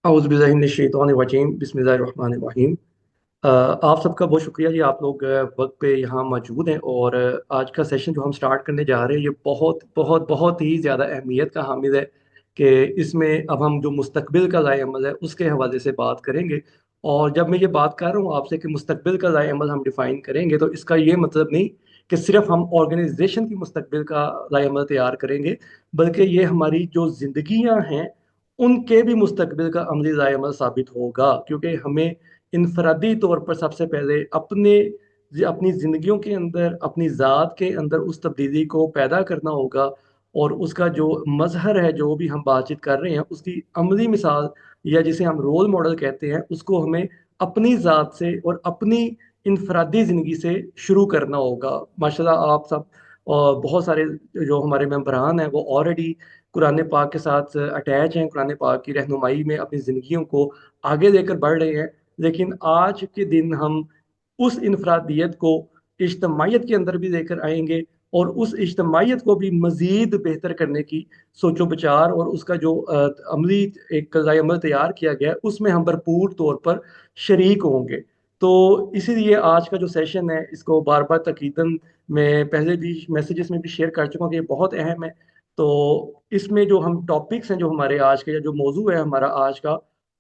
औज़ुबिल्लाहिमिनश्शैतानिर्रजीम बिस्मिल्लाहिर्रहमानिर्रहीम। आप सबका बहुत शुक्रिया जी, आप लोग वक्त पे यहाँ मौजूद हैं। और आज का सेशन जो हम स्टार्ट करने जा रहे हैं ये बहुत बहुत बहुत ही ज़्यादा अहमियत का हामिल है कि इसमें अब हम जो मुस्तकबिल का लाए अमल है उसके हवाले से बात करेंगे। और जब मैं ये बात कर रहा हूँ आपसे कि मुस्तकबिल का लाए अमल हम डिफ़ाइन करेंगे, तो इसका ये मतलब नहीं कि सिर्फ हम ऑर्गेनाइजेशन की मुस्तकबिल का लाए अमल तैयार करेंगे, बल्कि ये हमारी जो ज़िंदगियाँ हैं उनके भी मुस्तकबिल का अमली लाए अमल साबित होगा। क्योंकि हमें इनफरादी तौर पर सबसे पहले अपनी ज़िंदगियों के अंदर, अपनी ज़ात के अंदर उस तब्दीली को पैदा करना होगा। और उसका जो मज़हर है, जो भी हम बातचीत कर रहे हैं, उसकी अमली मिसाल या जिसे हम रोल मॉडल कहते हैं, उसको हमें अपनी ज़ात से और अपनी इनफरादी ज़िंदगी से शुरू करना होगा। माशाल्लाह आप सब बहुत सारे जो हमारे मेंबरान हैं वो ऑलरेडी कुरान पाक के साथ अटैच हैं, कुरान पाक की रहनुमाई में अपनी ज़िंदगियों को आगे लेकर बढ़ रहे हैं। लेकिन आज के दिन हम उस इनफरादियत को इज्तमाहियत के अंदर भी लेकर आएंगे, और उस इज्तमाहियत को भी मज़ीद बेहतर करने की सोचो विचार और उसका जो अमली एक क़ज़ाए अमल तैयार किया गया है, उसमें हम भरपूर तौर पर शरीक होंगे। तो इसीलिए आज का जो सेशन है इसको बार बार तकीदन मैं पहले भी मैसेजेस में भी शेयर कर चुका हूँ कि ये बहुत अहम है। तो इसमें जो हम टॉपिक्स हैं, जो हमारे आज के, या जो मौजू है हमारा आज का,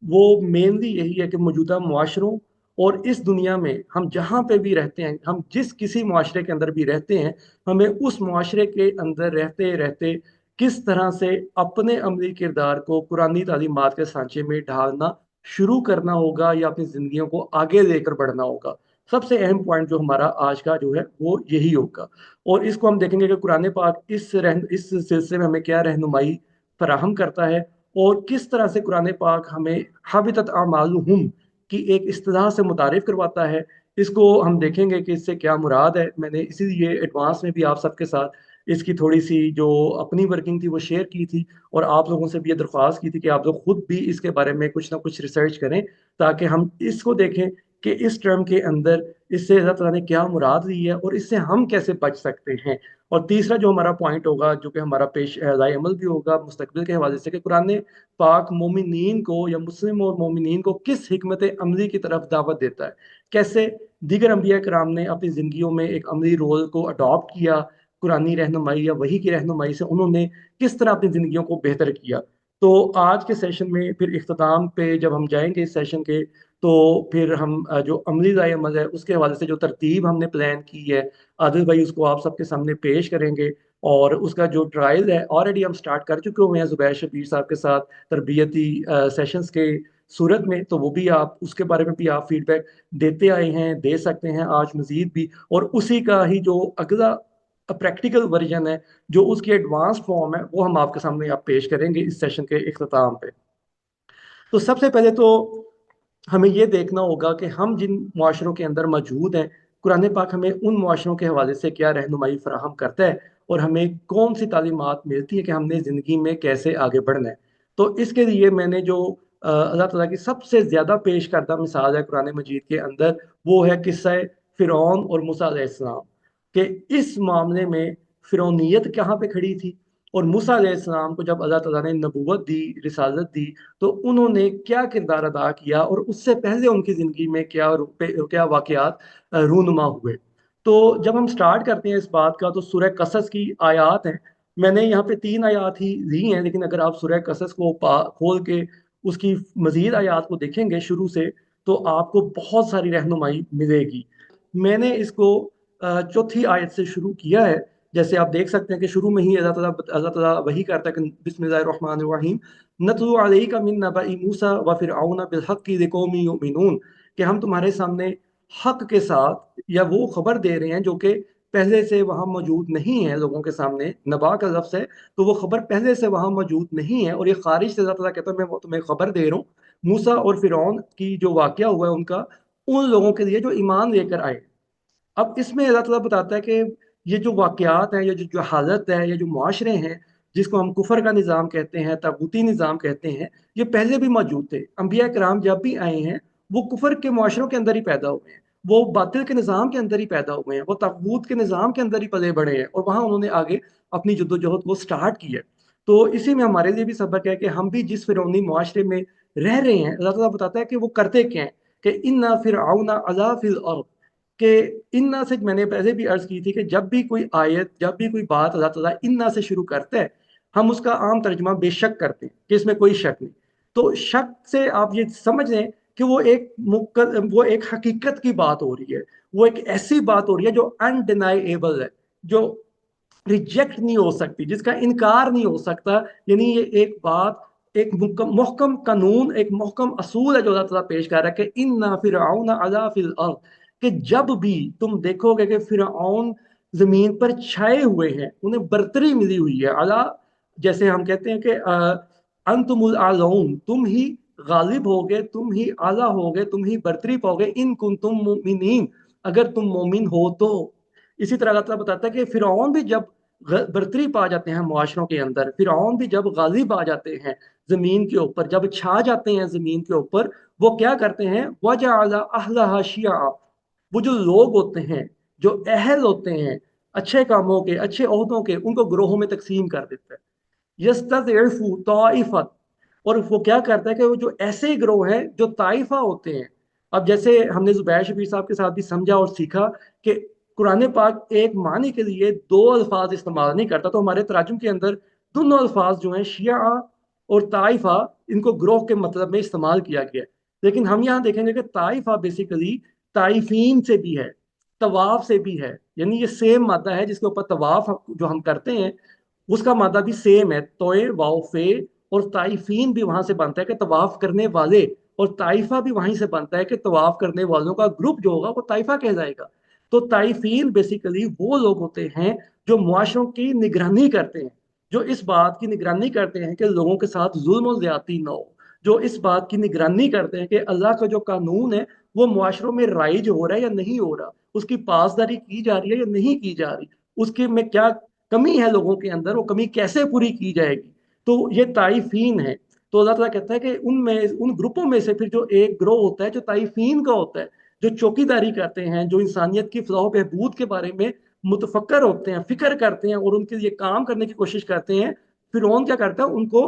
वो मेनली यही है कि मौजूदा मुआशरों और इस दुनिया में हम जहाँ पे भी रहते हैं, हम जिस किसी मुआशरे के अंदर भी रहते हैं, हमें उस मुआशरे के अंदर रहते रहते किस तरह से अपने अमली किरदार को कुरानी तालीमात के सांचे में ढालना शुरू करना होगा या अपनी ज़िंदगियों को आगे लेकर बढ़ना होगा। सबसे अहम पॉइंट जो हमारा आज का जो है वो यही होगा। और इसको हम देखेंगे कि कुरान पाक इस सिलसिले में हमें क्या रहनुमाई फराहम करता है, और किस तरह से कुरान पाक हमें हाबितत आमालुहुम की एक इस्तिलाह से मुतारिफ करवाता है। इसको हम देखेंगे कि इससे क्या मुराद है। मैंने इसीलिए एडवांस में भी आप सबके साथ इसकी थोड़ी सी जो अपनी वर्किंग थी वो शेयर की थी, और आप लोगों से भी ये दरख्वास्त की थी कि आप लोग खुद भी इसके बारे में कुछ ना कुछ रिसर्च करें, ताकि हम इसको देखें कि इस टर्म के अंदर इससे अल्लाह ताला ने क्या मुराद ली है और इससे हम कैसे बच सकते हैं। और तीसरा जो हमारा पॉइंट होगा, जो कि हमारा पेश राय अमल भी होगा मुस्तकबिल के हवाले से, कि कुरान पाक मोमिनीन को या मुस्लिम और मोमिनीन को किस हिकमत अमली की तरफ दावत देता है। कैसे दीगर अम्बिया कराम ने अपनी ज़िंदगियों में एक अमली रोल को अडॉप्ट किया, कुरानी रहनुमाई या वही की रहनुमाई से उन्होंने किस तरह अपनी ज़िंदगियों को बेहतर किया। तो आज के सेशन में फिर इख्तिताम पे जब हम जाएंगे इस सेशन के, तो फिर हम जो अमली राय अमल है उसके हवाले से जो तरतीब हमने प्लान की है, आदिल भाई उसको आप सबके सामने पेश करेंगे। और उसका जो ट्रायल है ऑलरेडी हम स्टार्ट कर चुके हुए हैं ज़ुबैर शबीर साहब के साथ तरबियती सेशंस के सूरत में, तो वो भी आप उसके बारे में भी आप फीडबैक देते आए हैं, दे सकते हैं आज मज़ीद भी। और उसी का ही जो अगला प्रैक्टिकल वर्जन है, जो उसकी एडवांस फॉर्म है, वो हम आपके सामने आप पेश करेंगे इस सेशन के इख्तिताम पे। तो सबसे पहले तो हमें ये देखना होगा कि हम जिन मुआशरों के अंदर मौजूद हैं, कुरान पाक हमें उन मुआशरों के हवाले से क्या रहनुमाई फराहम करता है, और हमें कौन सी तालीमात मिलती है कि हमने ज़िंदगी में कैसे आगे बढ़ना है। तो इसके लिए मैंने जो अल्लाह ताला की सबसे ज़्यादा पेश करदा मिसाल है कुरान मजीद के अंदर, वो है किस्सा फ़िरौन और मूसा अलैहिस्सलाम, कि इस मामले में फ़िरौनियत कहाँ पे खड़ी थी, और मूसा अलैहिस्सलाम को जब अल्लाह ताला ने नबूवत दी, रिसालत दी, तो उन्होंने क्या किरदार अदा किया, और उससे पहले उनकी ज़िंदगी में क्या वाक़यात रूनुमा हुए। तो जब हम स्टार्ट करते हैं इस बात का, तो सूरह कसस की आयात हैं। मैंने यहाँ पे 3 आयात ही ली हैं, लेकिन अगर आप सूरह कसस को खोल के उसकी मज़ीद आयात को देखेंगे शुरू से, तो आपको बहुत सारी रहनुमाई मिलेगी। मैंने इसको चौथी आयत से शुरू किया है। जैसे आप देख सकते हैं कि शुरू में ही अल्लाह ताला वही करता है कि बिस्मिल्लाहिर्रहमानिर्रहीम, नतलू अलैका मिन नबई मूसा व फिरऔन बिल हक़्क़ि लिक़ौमिन युमिनून, कि हम तुम्हारे सामने हक के साथ या वो खबर दे रहे हैं जो कि पहले से वहाँ मौजूद नहीं है लोगों के सामने। नबा का लफ्ज़ है, तो वो खबर पहले से वहाँ मौजूद नहीं है, और ये खारिज से अल्लाह ताला कहता है मैं वो तुम्हें खबर दे रहा हूँ मूसा और फिरौन की जो वाक़या हुआ है उनका, उन लोगों के लिए जो ईमान लेकर आए। अब इसमें अल्लाह ताला बताता है कि ये जो वाक़यात हैं, ये जो हालत है, ये जो मुआशरे हैं, जिसको हम कुफ़र का निज़ाम कहते हैं, तागूती निज़ाम कहते हैं, ये पहले भी मौजूद थे। अंबिया कराम जब भी आए हैं, वो कुफ़र के मुआशरों के अंदर ही पैदा हुए हैं, वो बातिल के निज़ाम के अंदर ही पैदा हुए हैं, वो तागूत के निज़ाम के अंदर ही पले बढ़े हैं, और वहाँ उन्होंने आगे अपनी जद्दोजहद वो स्टार्ट की है। तो इसी में हमारे लिए भी सबक है कि हम भी जिस फ़िरौनी मुआशरे में रह रहे हैं, अल्लाह ताला बताता है कि वो करते क्या हैं, कि इन्ना फिरऔन अला फिल अर्द, कि इन्ना से मैंने पहले भी अर्ज की थी कि जब भी कोई आयत, जब भी कोई बात अल्लाह ताला इन्ना से शुरू करता है, हम उसका आम तर्जमा बेशक करते हैं कि इसमें कोई शक नहीं। तो शक से आप ये समझ लें कि वो एक हकीकत की बात हो रही है, वो एक ऐसी बात हो रही है जो अनडिनाइएबल है, जो रिजेक्ट नहीं हो सकती, जिसका इनकार नहीं हो सकता। यानी ये एक बात, एक मुहकम कानून, एक मुहकम असूल है जो अल्लाह ताला पेश कर रहा है कि इन्ना फिरऔन अला फिल अर्द, कि जब भी तुम देखोगे कि फिरऔन जमीन पर छाए हुए हैं, उन्हें बरतरी मिली हुई है, अला जैसे हम कहते हैं कि अंतुमुल आलौन, तुम ही गालिब होगे, तुम ही आला होगे, तुम ही बरतरी पाओगे, इन कुंतुम मुमिनीन, अगर तुम मोमिन हो तो। इसी तरह अल्लाह ताला बताता है कि फिरौन भी जब बरतरी पा जाते हैं मुआशरों के अंदर, फिरौन भी जब गालिब आ जाते हैं जमीन के ऊपर, जब छा जाते हैं जमीन के ऊपर, वो क्या करते हैं, वजअल अहलहा शिया, वो जो लोग होते हैं, जो अहल होते हैं अच्छे कामों के, अच्छे ओहदों के, उनको ग्रोहों में तकसीम कर देता है। यस्तज़इफु ताइफत, और वो क्या करता है कि वो जो ऐसे ग्रोह हैं जो ताइफा होते हैं। अब जैसे हमने जुबैर शबीर साहब के साथ भी समझा और सीखा कि कुरान पाक एक मानी के लिए दो अल्फाज इस्तेमाल नहीं करता, तो हमारे तराजुम के अंदर दोनों अल्फाज जो हैं, शिया और ताइफा, इनको ग्रोह के मतलब में इस्तेमाल किया गया है। लेकिन हम यहाँ देखेंगे कि ताइफा बेसिकली ताइफीन से भी है, तवाफ से भी है, यानी ये सेम मादा है जिसके ऊपर तवाफ जो हम करते हैं, उसका मादा भी सेम है, तोए वाउफे, और ताइफीन भी वहां से बनता है कि तवाफ करने वाले, और ताइफा भी वहीं से बनता है कि तवाफ करने वालों का ग्रुप जो होगा वो ताइफा कहलाएगा। तो ताइफीन बेसिकली वो लोग होते हैं जो मुआशरों की निगरानी करते हैं, जो इस बात की निगरानी करते हैं कि लोगों के साथ जुल्म और ज्यादती ना हो, जो इस बात की निगरानी करते हैं कि अल्लाह का जो कानून है वो मुआशरों में राइज हो रहा है या नहीं हो रहा, उसकी पासदारी की जा रही है या नहीं की जा रही, उसके में क्या कमी है लोगों के अंदर, वो कमी कैसे पूरी की जाएगी। तो ये ताइफीन है। तो अल्लाह ताला कहता है कि उनमें, उन ग्रुपों में से फिर जो एक ग्रोह होता है जो ताइफीन का होता है, जो चौकीदारी करते हैं, जो इंसानियत की फलाह बहबूद के बारे में मुतफक्कर होते हैं, फिक्र करते हैं और उनके लिए काम करने की कोशिश करते हैं, फिर क्या करता है, उनको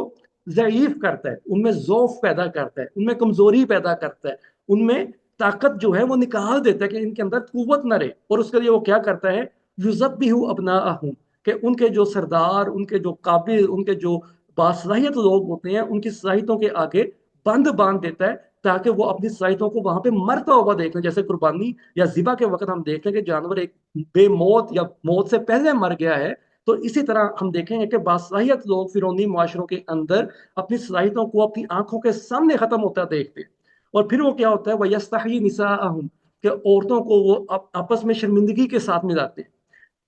ज़ईफ करता है, उनमें ज़ौफ पैदा करता है, उनमें कमजोरी पैदा करता है, उनमें ताकत जो है वो निकाल देता है कि इनके अंदर कुव्वत न रहे। और उसके लिए वो क्या करता है, युज़ब्बिहु अबनाअहुम, कि उनके जो सरदार, उनके जो काबिल, उनके जो बासलाहियत लोग होते हैं, उनकी सलाहियतों के आगे बंद बांध देता है, ताकि वो अपनी सलाहियतों को वहां पे मरता हुआ देख लें। जैसे कुर्बानी या जिबा के वक्त हम देख लें कि जानवर एक बेमौत या मौत से पहले मर गया है, तो इसी तरह हम देखेंगे कि बासलाहियत लोग फिरौनी माशरों के अंदर अपनी सलाहियतों को अपनी आंखों के सामने खत्म होता देखते हैं। और फिर वो क्या होता है, वह यस्तही निसाअहुम, कि औरतों को वो आपस में शर्मिंदगी के साथ मिलाते हैं।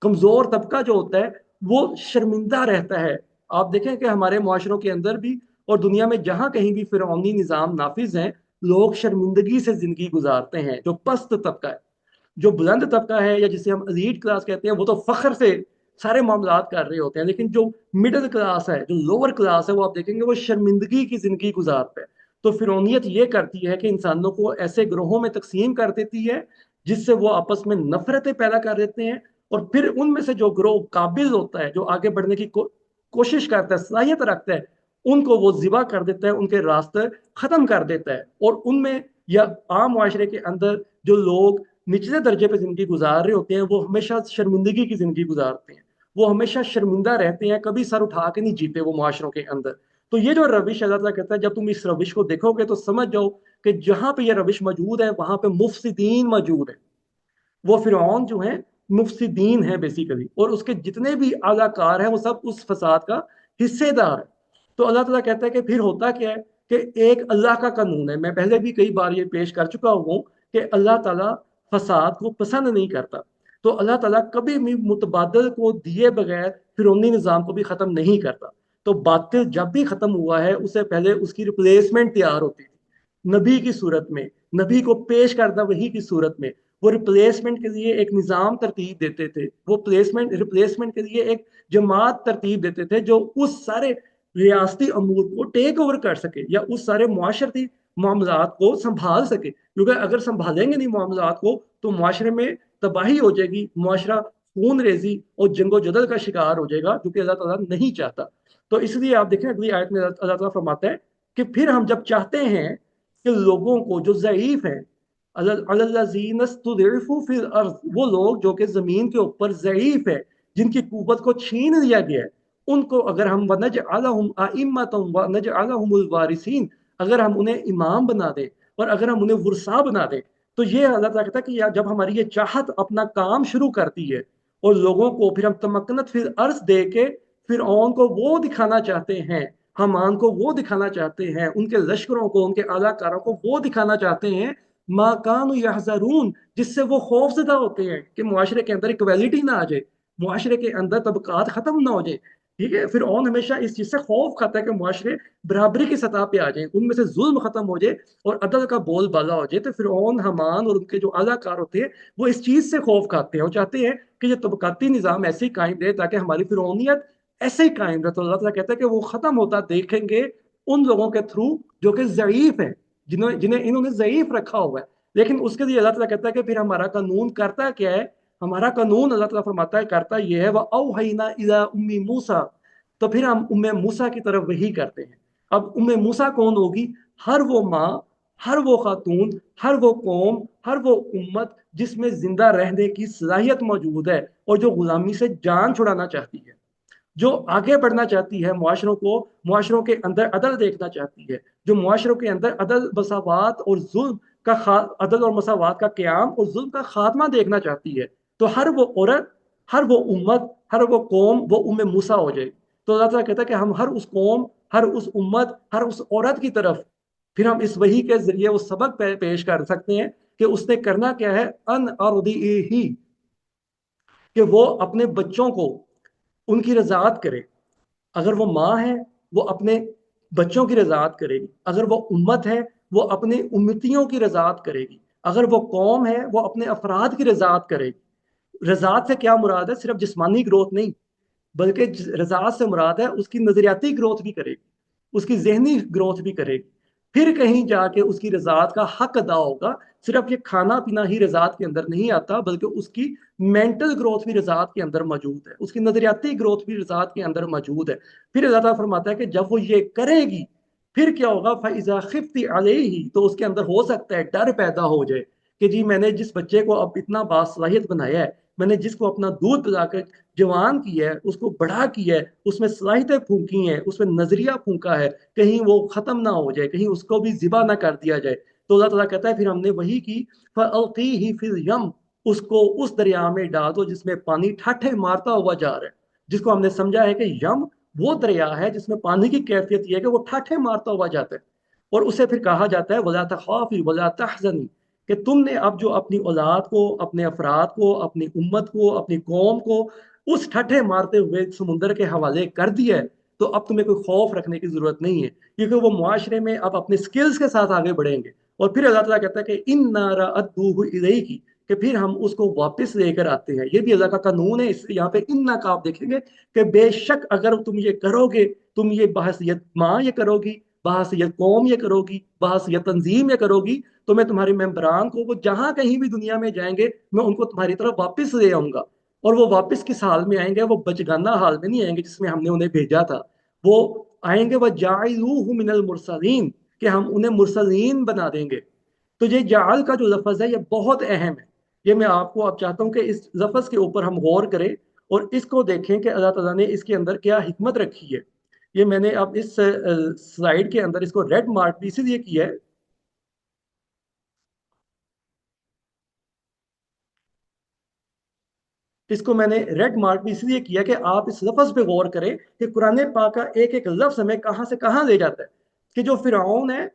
कमजोर तबका जो होता है वो शर्मिंदा रहता है। आप देखें कि हमारे मुआशरों के अंदर भी और दुनिया में जहां कहीं भी फिरौनी निज़ाम नाफिज हैं, लोग शर्मिंदगी से जिंदगी गुजारते हैं। जो पस्त तबका है, जो बुलंद तबका है, या जिसे हम एलीट क्लास कहते हैं, वो तो फख्र से सारे मामलात कर रहे होते हैं। लेकिन जो मिडिल क्लास है, जो लोअर क्लास है, वो आप देखेंगे वो शर्मिंदगी की जिंदगी गुजारता है। तो फिरौनियत ये करती है कि इंसानों को ऐसे ग्रोहों में तकसीम कर देती है जिससे वो आपस में नफरतें पैदा कर देते हैं। और फिर उनमें से जो ग्रोह काबिल होता है, जो आगे बढ़ने की कोशिश करता है, सलाहियत रखता है, उनको वो जिबा कर देता है, उनके रास्ते खत्म कर देता है। और उनमें या आम माशरे के अंदर जो लोग निचले दर्जे पे जिंदगी गुजार रहे होते हैं, वो हमेशा शर्मिंदगी की जिंदगी गुजारते हैं, वो हमेशा शर्मिंदा रहते हैं, कभी सर उठा के नहीं जीते वो मुआशरों के अंदर। तो ये जो रविश अल्लाह ताला कहता है, जब तुम इस रविश को देखोगे तो समझ जाओ कि जहां पे ये रविश मौजूद है वहां पे मुफसिदीन मौजूद है। वो फिरौन जो है मुफसिदीन है बेसिकली, और उसके जितने भी आलाकार हैं वो सब उस फसाद का हिस्सेदार है। तो अल्लाह ताला कहता है कि फिर होता क्या है, कि एक अल्लाह का कानून है, मैं पहले भी कई बार ये पेश कर चुका हूँ कि अल्लाह ताला फसाद को पसंद नहीं करता। तो अल्लाह ताला कभी भी मुतबादल को दिए बगैर फिरौनी निज़ाम को भी ख़त्म नहीं करता। तो बातिल जब भी ख़त्म हुआ है, उससे पहले उसकी रिप्लेसमेंट तैयार होती थी नबी की सूरत में, नबी को पेश करदा वही की सूरत में। वो रिप्लेसमेंट के लिए एक निज़ाम तरतीब देते थे, वो रिप्लेसमेंट के लिए एक जमात तरतीब देते थे जो उस सारे रियासती अमूर को टेक ओवर कर सके, या उस सारे मुआशरती मामलात को संभाल सके। क्योंकि अगर संभालेंगे नहीं मामलात को तो मुआशरे में तबाही हो जाएगी, मुआशरा खून रेजी और जंगो जदल का शिकार हो जाएगा, जो कि अल्लाह ताला नहीं चाहता। तो इसलिए आप देखें अगली आयत में अल्लाह ताला फरमाता है कि फिर हम जब चाहते हैं कि लोगों को जो ज़ईफ हैं, अल्लज़ीना इस्तुदिफ़ू फिल अर्ज़, वो लोग जो कि ज़मीन के ऊपर ज़ईफ है, जिनकी कुव्वत को छीन लिया गया है, उनको अगर हम वनजअलहुम अइम्मतम वनजअलहुमुल वारिसीन, अगर हम उन्हें इमाम बना दें और अगर हम उन्हें वुरसा बना दें, तो ये अल्लाह ताला कहता है कि यार जब हमारी ये चाहत अपना काम शुरू करती है और लोगों को फिर हम तमक्कनत फिल अर्ज़ दे के फिरऔन को वो दिखाना चाहते हैं, हमान को वो दिखाना चाहते हैं, उनके लश्करों को, उनके आलाकारों को वो दिखाना चाहते हैं, मा कानू यहज़रून, जिससे वो खौफजदा होते हैं कि मुआशरे के अंदर इक्वालिटी ना आ जाए, मुआशरे के अंदर तबकात खत्म ना हो जाए। ठीक है, फिर हमेशा इस चीज से खौफ खाता है कि मुआशरे बराबरी की सतह पे आ जाए, उनमें से जुल्म खत्म हो जाए और अदल का बोल बाला हो जाए। तो फिर हमान और उनके जो अलाकार होते हैं वो इस चीज से खौफ खाते हैं और चाहते हैं कि ये तबकाती निज़ाम ऐसे ही कायम रहे ताकि हमारी फिरौनियत ऐसे ही कायम रहे। तो अल्लाह ताला कहता है कि वो खत्म होता देखेंगे उन लोगों के थ्रू जो कि ज़ईफ है, जिन्हें जिन्हें इन्होंने ज़ईफ रखा हुआ है। लेकिन उसके लिए अल्लाह ताला कहता है कि फिर हमारा कानून करता क्या है, हमारा कानून अल्लाह ताला फरमाता है करता ये है, वह औहैना इला उम्मी मूसा, तो फिर हम उम्मे मूसा की तरफ वही करते हैं। अब उम्मे मूसा कौन होगी? हर वो माँ, हर वो खातून, हर वो कौम, हर वो उम्मत जिसमें जिंदा रहने की सलाहियत मौजूद है और जो गुलामी से जान छुड़ाना चाहती है, जो आगे बढ़ना चाहती है, मुआशरों को, मुआशरों के अंदर अदल देखना चाहती है, जो मुआशरों के अंदर अदल मसावात और जुल्म का अदल और मसावात का क्याम और जुल्म का खात्मा देखना चाहती है, तो हर वो औरत, हर वो उम्मत, हर वो कौम वो उम्मे मूसा हो जाएगी। तो अल्लाह ताला कहता है कि हम हर उस कौम, हर उस उम्मत, हर उस औरत की तरफ फिर हम इस वही के जरिए वो सबक पेश कर सकते हैं कि उसने करना क्या है, अन अर्दी ही, कि वो अपने बच्चों को उनकी रजात करे। अगर वो माँ है वो अपने बच्चों की रजात करेगी, अगर वो उम्मत है वो अपने उम्मतियों की रजात करेगी, अगर वो कौम है वो अपने अफराद की रजात करेगी। रजात से क्या मुराद है? सिर्फ जिस्मानी ग्रोथ नहीं, बल्कि रजात से मुराद है उसकी नजरियाती ग्रोथ भी करेगी, उसकी जहनी ग्रोथ भी करेगी। फिर कहीं जाके उसकी रजात का हक अदा होगा। सिर्फ ये खाना पीना ही रजात के अंदर नहीं आता, बल्कि उसकी मेंटल ग्रोथ भी रजात के अंदर मौजूद है, उसकी नजरियाती ग्रोथ भी रजात के अंदर मौजूद है। फिर अल्लाह ताला फरमाता है कि जब वो ये करेगी फिर क्या होगा, फ़इज़ा खिफ्ती अलैहि, तो उसके अंदर हो सकता है डर पैदा हो जाए कि जी मैंने जिस बच्चे को अब इतना बासलाहियत बनाया है, मैंने जिसको अपना दूध पिलाकर जवान किया है, उसको बड़ा किया है, उसमें सलाहियतें फूंकी हैं, उसमें नजरिया फूंका है, कहीं वो खत्म ना हो जाए, कहीं उसको भी जिबा ना कर दिया जाए। तो अल्लाह ताला कहता है फिर हमने वही की, फ़अल्क़ीही फ़िल यम, उसको उस दरिया में डाल दो जिसमें पानी ठाठे मारता हुआ जा रहा है, जिसको हमने समझा है कि यम वो दरिया है जिसमें पानी की कैफियत यह है कि वो ठाठे मारता हुआ जाता है। और उसे फिर कहा जाता है वला तखाफी वला तहजनी, कि तुमने अब जो अपनी औलाद को, अपने अफराद को, अपनी उम्मत को, अपनी कौम को उस ठट्ठे मारते हुए समुंदर के हवाले कर दिया है, तो अब तुम्हें कोई खौफ रखने की जरूरत नहीं है, क्योंकि वो मुआशरे में अब अपने स्किल्स के साथ आगे बढ़ेंगे। और फिर अल्लाह ताला कहता है कि इन नारा अद्दूहु इलैकी, कि फिर हम उसको वापस लेकर आते हैं। ये भी अल्लाह का कानून है। इस यहाँ पे इन्ना का आप देखेंगे कि बेशक अगर तुम ये करोगे, तुम ये बहसियत माँ ये करोगी, बहसियत कौम ये करोगी, बहसियत तंजीम ये करोगी, तो मैं तुम्हारे मेम्बरान को वो जहां कहीं भी दुनिया में जाएंगे मैं उनको तुम्हारी तरफ वापस ले आऊंगा। और वो वापस किस हाल में आएंगे? वो बचगाना हाल में नहीं आएंगे जिसमें हमने उन्हें भेजा था। वो आएंगे वह जाइलूहु मिनल मुरसलीन, कि हम उन्हें मुरसलीन बना देंगे। तो ये जाल का जो लफ्ज है ये बहुत अहम है। ये मैं आपको अब चाहता हूँ कि इस लफ्ज के ऊपर हम गौर करें और इसको देखें कि अल्लाह ताला ने इसके अंदर क्या हिकमत रखी है। ये मैंने अब इस स्लाइड के अंदर इसको रेड मार्क भी इसलिए किया है, इसको मैंने रेड मार्क भी इसलिए किया कि आप इस लफ्ज पे गौर करें कि कुरान पाक का एक एक लफ्ज हमें कहां से कहां ले जाता है। कि जो फिरौन है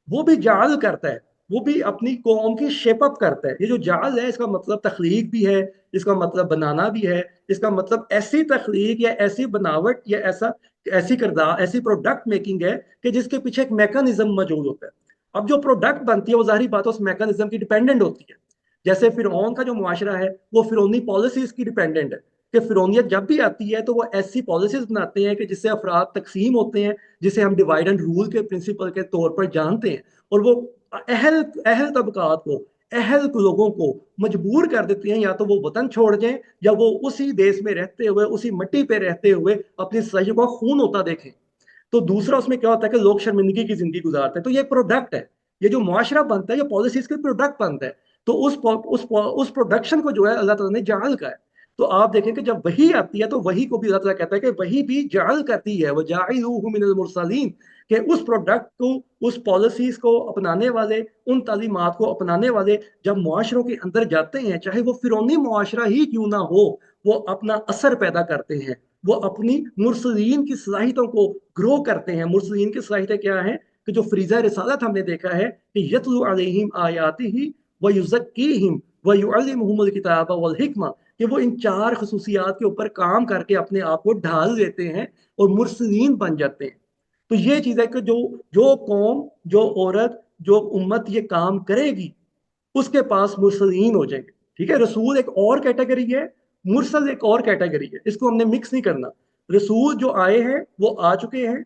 वो भी जाल करता है, वो भी अपनी कौम की शेप अप करता है। ये जो जाल है इसका मतलब तख्लीक भी है, इसका मतलब बनाना भी है, इसका मतलब ऐसी तख्लीक या ऐसी बनावट या ऐसा ऐसी किरदार ऐसी प्रोडक्ट मेकिंग है कि जिसके पीछे एक मैकेनिज्म मौजूद होता है। अब जो प्रोडक्ट बनती है वो जाहिर बात है उस मैकेनिज्म की डिपेंडेंट होती है। जैसे फिरौन का जो मुआशरा है वो फिरौनी पॉलिसीज की डिपेंडेंट है, कि फिरौनियत जब भी आती है तो वो ऐसी पॉलिसीज बनाते हैं कि जिससे अफराद तकसीम होते हैं, जिसे हम डिवाइड एंड रूल के प्रिंसिपल के तौर पर जानते हैं। और वो अहल अहल तबकात को, अहल लोगों को मजबूर कर देते हैं या तो वो वतन छोड़ जाएं या वो उसी देश में रहते हुए, उसी मिट्टी पे रहते हुए अपनी सही को खून होता देखें। तो दूसरा उसमें क्या होता है कि लोग शर्मिंदगी की जिंदगी गुजारते हैं। तो ये प्रोडक्ट है, ये जो मुआशरा बनता है ये पॉलिसीज के प्रोडक्ट बनता है। तो उस प्रोडक्शन को जो है अल्लाह ताला ने जाल का है। तो आप देखें कि जब वही आती है तो वही को भी अल्लाह ताला कहता है कि वही भी जाल करती है, वो जाइलूहु मिनल मुरसलीन, कि उस प्रोडक्ट को, उस पॉलिसीज को अपनाने वाले, उन तालीमात को अपनाने वाले जब मुआशरों के अंदर जाते हैं, चाहे वो फिरौनी मुआशरा ही क्यों ना हो, वो अपना असर पैदा करते हैं, वो अपनी मुरसलीन की सलाहियतों को ग्रो करते हैं। मुरसलीन की सलाहियतें क्या है कि जो फ्रीजा रिसालत हमने देखा है कि यतलु अलैहिम आयातिही व युज़क्कीहिम व युअल्लिमुहुमुल किताब वल हिकमा, कि वो इन चार खसूसियात के ऊपर काम करके अपने आप को ढाल देते हैं और मुरसलीन बन जाते हैं। तो ये चीज है कि जो जो कौम, जो औरत, जो उम्मत ये काम करेगी उसके पास मुरसलीन हो जाएंगे। ठीक है, रसूल एक और कैटेगरी है, मुरसल एक और कैटेगरी है, इसको हमने मिक्स नहीं करना। रसूल जो आए हैं वो आ चुके हैं,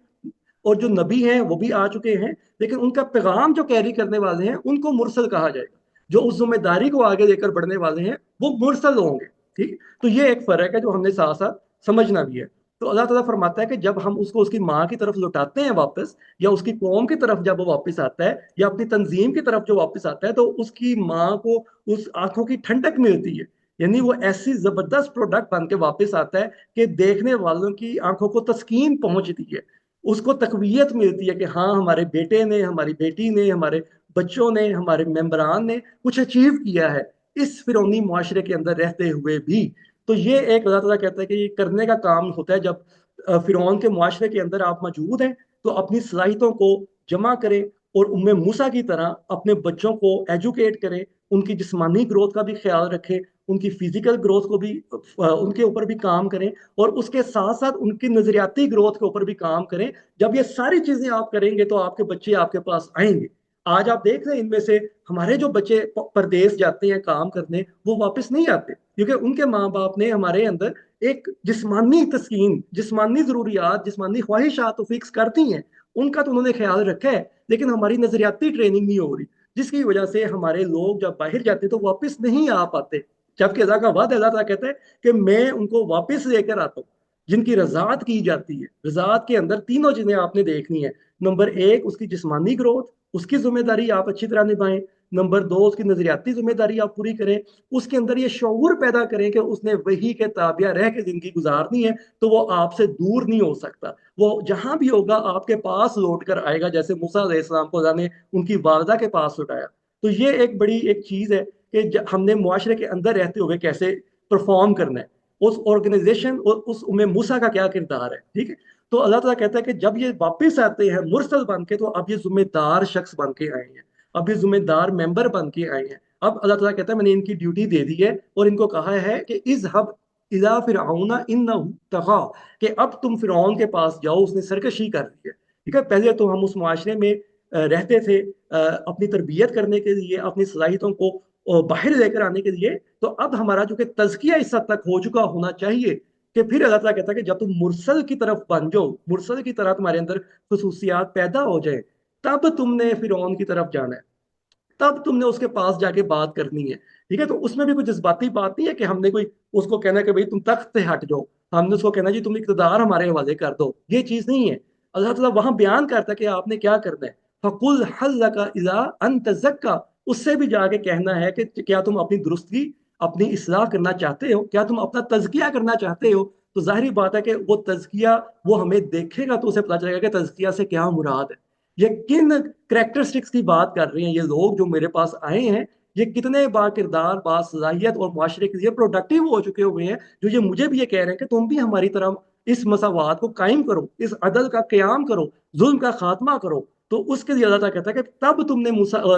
और जो नबी हैं वो भी आ चुके हैं, लेकिन उनका पैगाम जो कैरी करने वाले हैं उनको मुरसल कहा जाएगा। जो उस जिम्मेदारी को आगे लेकर बढ़ने वाले हैं वो मुरसल होंगे। ठीक, तो ये एक फर्क है जो हमने साथ साथ समझना भी है। तो अल्लाह ताला फरमाता है कि जब हम उसको उसकी माँ की तरफ लौटाते हैं वापस, या उसकी कौम की तरफ जब वो वापस आता है, या अपनी तंजीम की तरफ जो वापस आता है, तो उसकी माँ को उस आंखों की ठंडक मिलती है। यानी वो ऐसी जबरदस्त प्रोडक्ट बन के वापस आता है कि देखने वालों की आंखों को तस्कीन पहुंचती है, उसको तकवीयत मिलती है कि हाँ, हमारे बेटे ने, हमारी बेटी ने, हमारे बच्चों ने, हमारे मेंबरान ने कुछ अचीव किया है इस फिरौनी मुआशरे के अंदर रहते हुए भी। तो ये एक अल्लाह ताला कहता है कि ये करने का काम होता है जब फिरौन के मुआशरे के अंदर आप मौजूद हैं, तो अपनी सलाहियतों को जमा करें और उम्मे मूसा की तरह अपने बच्चों को एजुकेट करें, उनकी जिस्मानी ग्रोथ का भी ख्याल रखें, उनकी फिजिकल ग्रोथ को भी उनके ऊपर भी काम करें, और उसके साथ साथ उनकी नजरियाती ग्रोथ के ऊपर भी काम करें। जब ये सारी चीजें आप करेंगे तो आपके बच्चे आपके पास आएंगे। आज आप देख रहे हैं इनमें से हमारे जो बच्चे परदेश जाते हैं काम करने, वो वापस नहीं आते क्योंकि उनके माँ बाप ने हमारे अंदर एक जिस्मानी तस्कीन, जिस्मानी जरूरियात, जिस्मानी ख्वाहिशात तो फिक्स करती हैं, उनका तो उन्होंने ख्याल रखा है, लेकिन हमारी नजरियाती ट्रेनिंग नहीं हो रही, जिसकी वजह से हमारे लोग जब बाहर जाते हैं तो वापस नहीं आ पाते। जबकि अल्लाह का वादा, अल्लाह ताला कहता है कि मैं उनको वापस लेकर आता हूँ जिनकी रजात की जाती है। रजात के अंदर तीनों चीजें आपने देखनी है। नंबर एक, उसकी जिस्मानी ग्रोथ, उसकी जिम्मेदारी आप अच्छी तरह निभाएं। नंबर दो, उसकी नजरियाती जिम्मेदारी आप पूरी करें। उसके अंदर ये शऊर पैदा करें कि उसने वही के ताबिया रह के जिंदगी गुजारनी है, तो वो आपसे दूर नहीं हो सकता। वो जहां भी होगा आपके पास लौट कर आएगा, जैसे मूसा अलैहिस्सलाम को अल्लाह ने उनकी वालदा के पास लौटाया। तो ये एक बड़ी एक चीज है कि हमने मुआशरे के अंदर रहते हुए कैसे परफॉर्म करना है, उस ऑर्गेनाइजेशन और उस उम्मे मूसा का क्या किरदार है। ठीक है, तो अल्लाह ताला कहता है कि जब ये वापस आते हैं मुरसल बन के, तो अब ये जिम्मेदार शख्स बन के आए हैं, अब ये जिम्मेदार मेंबर बन के आए हैं। अब अल्लाह ताला कहता है मैंने इनकी ड्यूटी दे दी है और इनको कहा है कि इज़हब इला फिरऔना इन्नहु तग़ा, कि अब तुम फिरौन के पास जाओ, उसने सरकशी कर दी है। ठीक है, पहले तो हम उस मुआशरे में रहते थे अपनी तरबियत करने के लिए, अपनी सलाहियतों को बाहर लेकर आने के लिए। तो अब हमारा जो कि तज़किया इस हद तक हो चुका होना चाहिए कि फिर अल्लाह ताला कहता है कि जब तुम मुरसल की तरफ बन जाओ, मुरसल की तरह तुम्हारे अंदर खसूसियात पैदा हो जाए, तब तुमने फिरौन की तरफ जाना है, तब तुमने उसके पास जाके बात करनी है। ठीक है, तो उसमें भी कोई जज्बाती बात नहीं है कि हमने कोई उसको कहना कि भाई तुम तख्त से हट जाओ, हमने उसको कहना जी तुम इक़्तिदार हमारे हवाले कर दो, ये चीज नहीं है। अल्लाह ताला वहां बयान करता है कि आपने क्या करना है। फकुल हल लका इला अन तज़क्का, उससे भी जाके कहना है कि क्या तुम अपनी दुरुस्ती, अपनी इस्लाह करना चाहते हो, क्या तुम अपना तज़किया करना चाहते हो। तो जाहिर बात है कि वो तज़किया वो हमें देखेगा तो उसे पता चलेगा कि तज़किया से क्या मुराद है, ये किन करेक्टरिस्टिक्स की बात कर रहे हैं ये लोग जो मेरे पास आए हैं, ये कितने बाकिरदार, बासलाहियत और माशरे के लिए प्रोडक्टिव हो चुके हुए हैं, जो ये मुझे भी ये कह रहे हैं कि तुम भी हमारी तरह इस मसावात को कायम करो, इस अदल का क्याम करो, जुल्म का खात्मा करो। तो उसके लिए अल्लाह ताला कहता है कि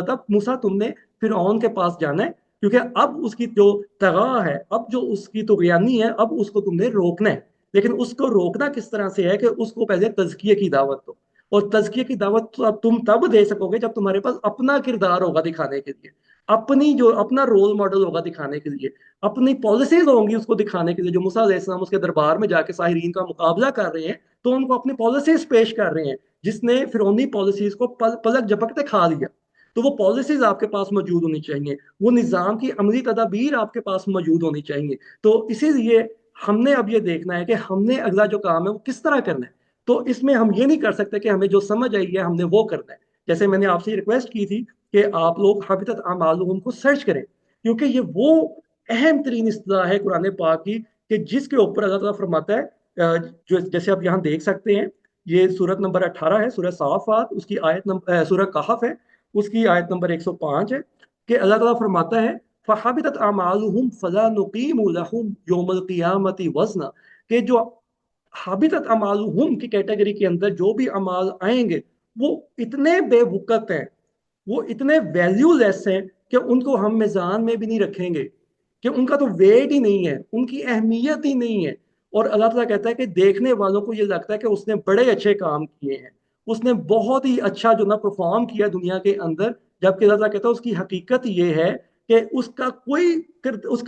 तब मूसा तुमने फिरौन के पास जाना है, क्योंकि अब उसकी जो तगा है, अब जो उसकी तुगयानी है, अब उसको तुमने रोकना है। लेकिन उसको रोकना किस तरह से है कि उसको पहले तज़किये की दावत दो, और तज़किये की दावत तो अब तुम तब दे सकोगे जब तुम्हारे पास अपना किरदार होगा दिखाने के लिए, अपनी जो अपना रोल मॉडल होगा दिखाने के लिए, अपनी पॉलिसीज होंगी उसको दिखाने के लिए। जो मूसा अलैहिस्सलाम उसके दरबार में जाके साहिरीन का मुकाबला कर रहे हैं, तो उनको अपनी पॉलिसीज पेश कर रहे हैं, जिसने फिरौनी पॉलिसीज को पलक झपकते खा लिया। तो वो पॉलिसीज आपके पास मौजूद होनी चाहिए, वो निज़ाम की अमली तदाबीर आपके पास मौजूद होनी चाहिए। तो इसीलिए हमने अब ये देखना है कि हमने अगला जो काम है वो किस तरह करना है। تو اس میں ہم یہ نہیں کر سکتے کہ ہمیں جو سمجھ آئی ہے ہم نے وہ کرنا ہے. جیسے میں نے آپ سے ریکویسٹ کی تھی کہ آپ لوگ حبطت اعمالہم کو سرچ کریں، کیونکہ یہ وہ اہم ترین اصطلاح ہے قرآن پاک کی کہ جس کے اوپر اللہ تعالیٰ فرماتا ہے، جو جیسے آپ یہاں دیکھ سکتے ہیں، یہ سورت نمبر 18 ہے، سورہ صافات، اس کی آیت نمبر سورہ کہف ہے، اس کی آیت نمبر 105 ہے کہ اللہ تعالیٰ فرماتا ہے فَحَبِطَتْ أَعْمَالُهُمْ فَلَا نُقِيمُ لَهُمْ يَوْمَ الْقِيَامَةِ وَزْنًا، کہ جو حابطت اعمالہم کی کیٹیگری کے اندر جو بھی اعمال آئیں گے وہ اتنے بے وقت ہیں، وہ اتنے ویلیو لیس ہیں کہ ان کو ہم میزان میں بھی نہیں رکھیں گے، کہ ان کا تو ویٹ ہی نہیں ہے، ان کی اہمیت ہی نہیں ہے. اور اللہ تعالیٰ کہتا ہے کہ دیکھنے والوں کو یہ لگتا ہے کہ اس نے بڑے اچھے کام کیے ہیں، اس نے بہت ہی اچھا جو نا پرفارم کیا دنیا کے اندر، جبکہ اللہ تعالیٰ کہتا ہے اس کی حقیقت یہ ہے کہ اس کا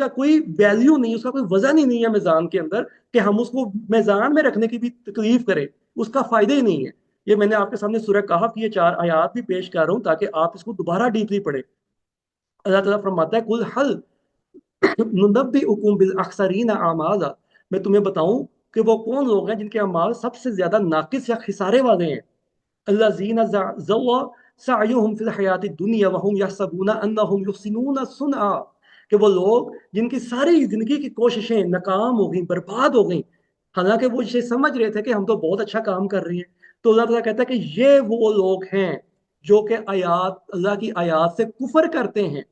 کوئی ویلیو نہیں، اس کا کوئی وزن ہی نہیں ہے میزان کے اندر کہ ہم اس کو میزان میں رکھنے کی بھی تکلیف کریں، اس کا فائدہ ہی نہیں ہے. یہ میں نے آپ کے سامنے سورہ کہف کی یہ 4 آیات بھی پیش کر رہا ہوں تاکہ آپ اس کو دوبارہ ڈیپلی پڑھیں. اللہ تعالیٰ فرماتا ہے کل حل ننبئکم بالاخسرین اعمالا، میں تمہیں بتاؤں کہ وہ کون لوگ ہیں جن کے اعمال سب سے زیادہ ناقص یا خسارے والے ہیں. الذین ضل سعیہم فی الحیات الدنیا وہم یحسبون انہم یحسنون صنعا، کہ وہ لوگ جن کی ساری زندگی کی کوششیں ناکام ہو گئیں، برباد ہو گئیں، حالانکہ وہ یہ سمجھ رہے تھے کہ ہم تو بہت اچھا کام کر رہے ہیں. تو اللہ تعالیٰ کہتا ہے کہ یہ وہ لوگ ہیں جو کہ اللہ کی آیات سے کفر کرتے ہیں.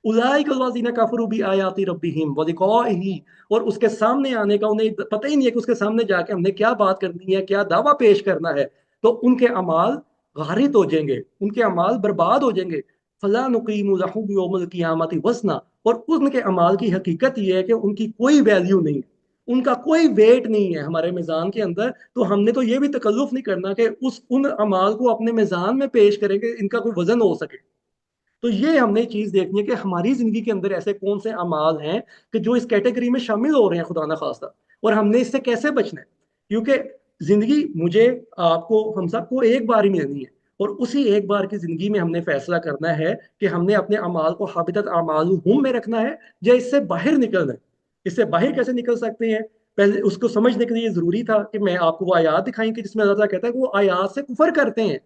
اولئک الذین کفروا بآیات ربہم ولقائہ، اور اس کے سامنے آنے کا انہیں پتہ ہی نہیں ہے کہ اس کے سامنے جا کے ہم نے کیا بات کرنی ہے، کیا دعویٰ پیش کرنا ہے. تو ان کے اعمال غارت ہو جائیں گے، ان کے اعمال برباد ہو جائیں گے. فلا نقیم لہم یوم القیامت وزنا، اور ان کے اعمال کی حقیقت یہ ہے کہ ان کی کوئی ویلیو نہیں ہے، ان کا کوئی ویٹ نہیں ہے ہمارے میزان کے اندر. تو ہم نے تو یہ بھی تکلف نہیں کرنا کہ ان اعمال کو اپنے میزان میں پیش کریں کہ ان کا کوئی وزن ہو سکے. تو یہ ہم نے چیز دیکھنی ہے کہ ہماری زندگی کے اندر ایسے کون سے اعمال ہیں کہ جو اس کیٹیگری میں شامل ہو رہے ہیں خدا نخواستہ، اور ہم نے اس سے کیسے بچنا ہے. کیونکہ زندگی مجھے، آپ کو، ہم سب کو ایک بار ہی ملنی ہے، اور اسی ایک بار کی زندگی میں ہم نے فیصلہ کرنا ہے کہ ہم نے اپنے اعمال کو حابطت اعمالہم میں رکھنا ہے یا اس سے باہر نکلنا ہے. اس سے باہر کیسے نکل سکتے ہیں، پہلے اس کو سمجھنے کے لیے ضروری تھا کہ میں آپ کو وہ آیات دکھائیں کہ جس میں اللہ تعالیٰ کہتا ہے کہ وہ آیات سے کفر کرتے ہیں.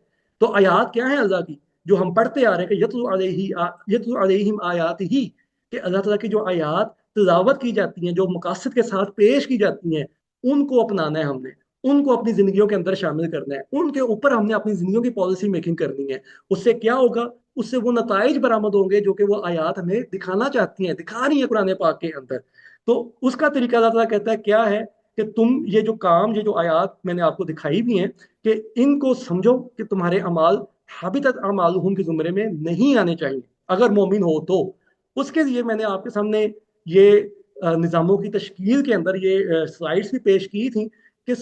تو آیات کیا ہیں اللہ کی جو ہم پڑھتے آ رہے ہیں کہ یتلو علیہم آیات ہی، کہ اللہ تعالیٰ کی جو آیات تلاوت کی جاتی ہیں، جو مقاصد کے ساتھ پیش کی جاتی ہیں، ان کو اپنانا ہے ہم نے، ان کو اپنی زندگیوں کے اندر شامل کرنا ہے، ان کے اوپر ہم نے اپنی زندگیوں کی پالیسی میکنگ کرنی ہے. اس سے کیا ہوگا، اس سے وہ نتائج برآمد ہوں گے جو کہ وہ آیات ہمیں دکھانا چاہتی ہیں، دکھا رہی ہیں قرآن پاک کے اندر. تو اس کا طریقہ اللہ تعالیٰ کہتا ہے کیا ہے کہ تم یہ جو کام، یہ جو آیات میں نے آپ کو دکھائی بھی ہیں، کہ ان کو سمجھو کہ تمہارے اعمال حابطت اعمالہم کے زمرے میں نہیں آنے چاہیے اگر مومن ہو تو. اس کے لیے میں نے آپ کے سامنے یہ نظاموں کی تشکیل کے اندر یہ سلائیڈز بھی پیش کی تھیں کہ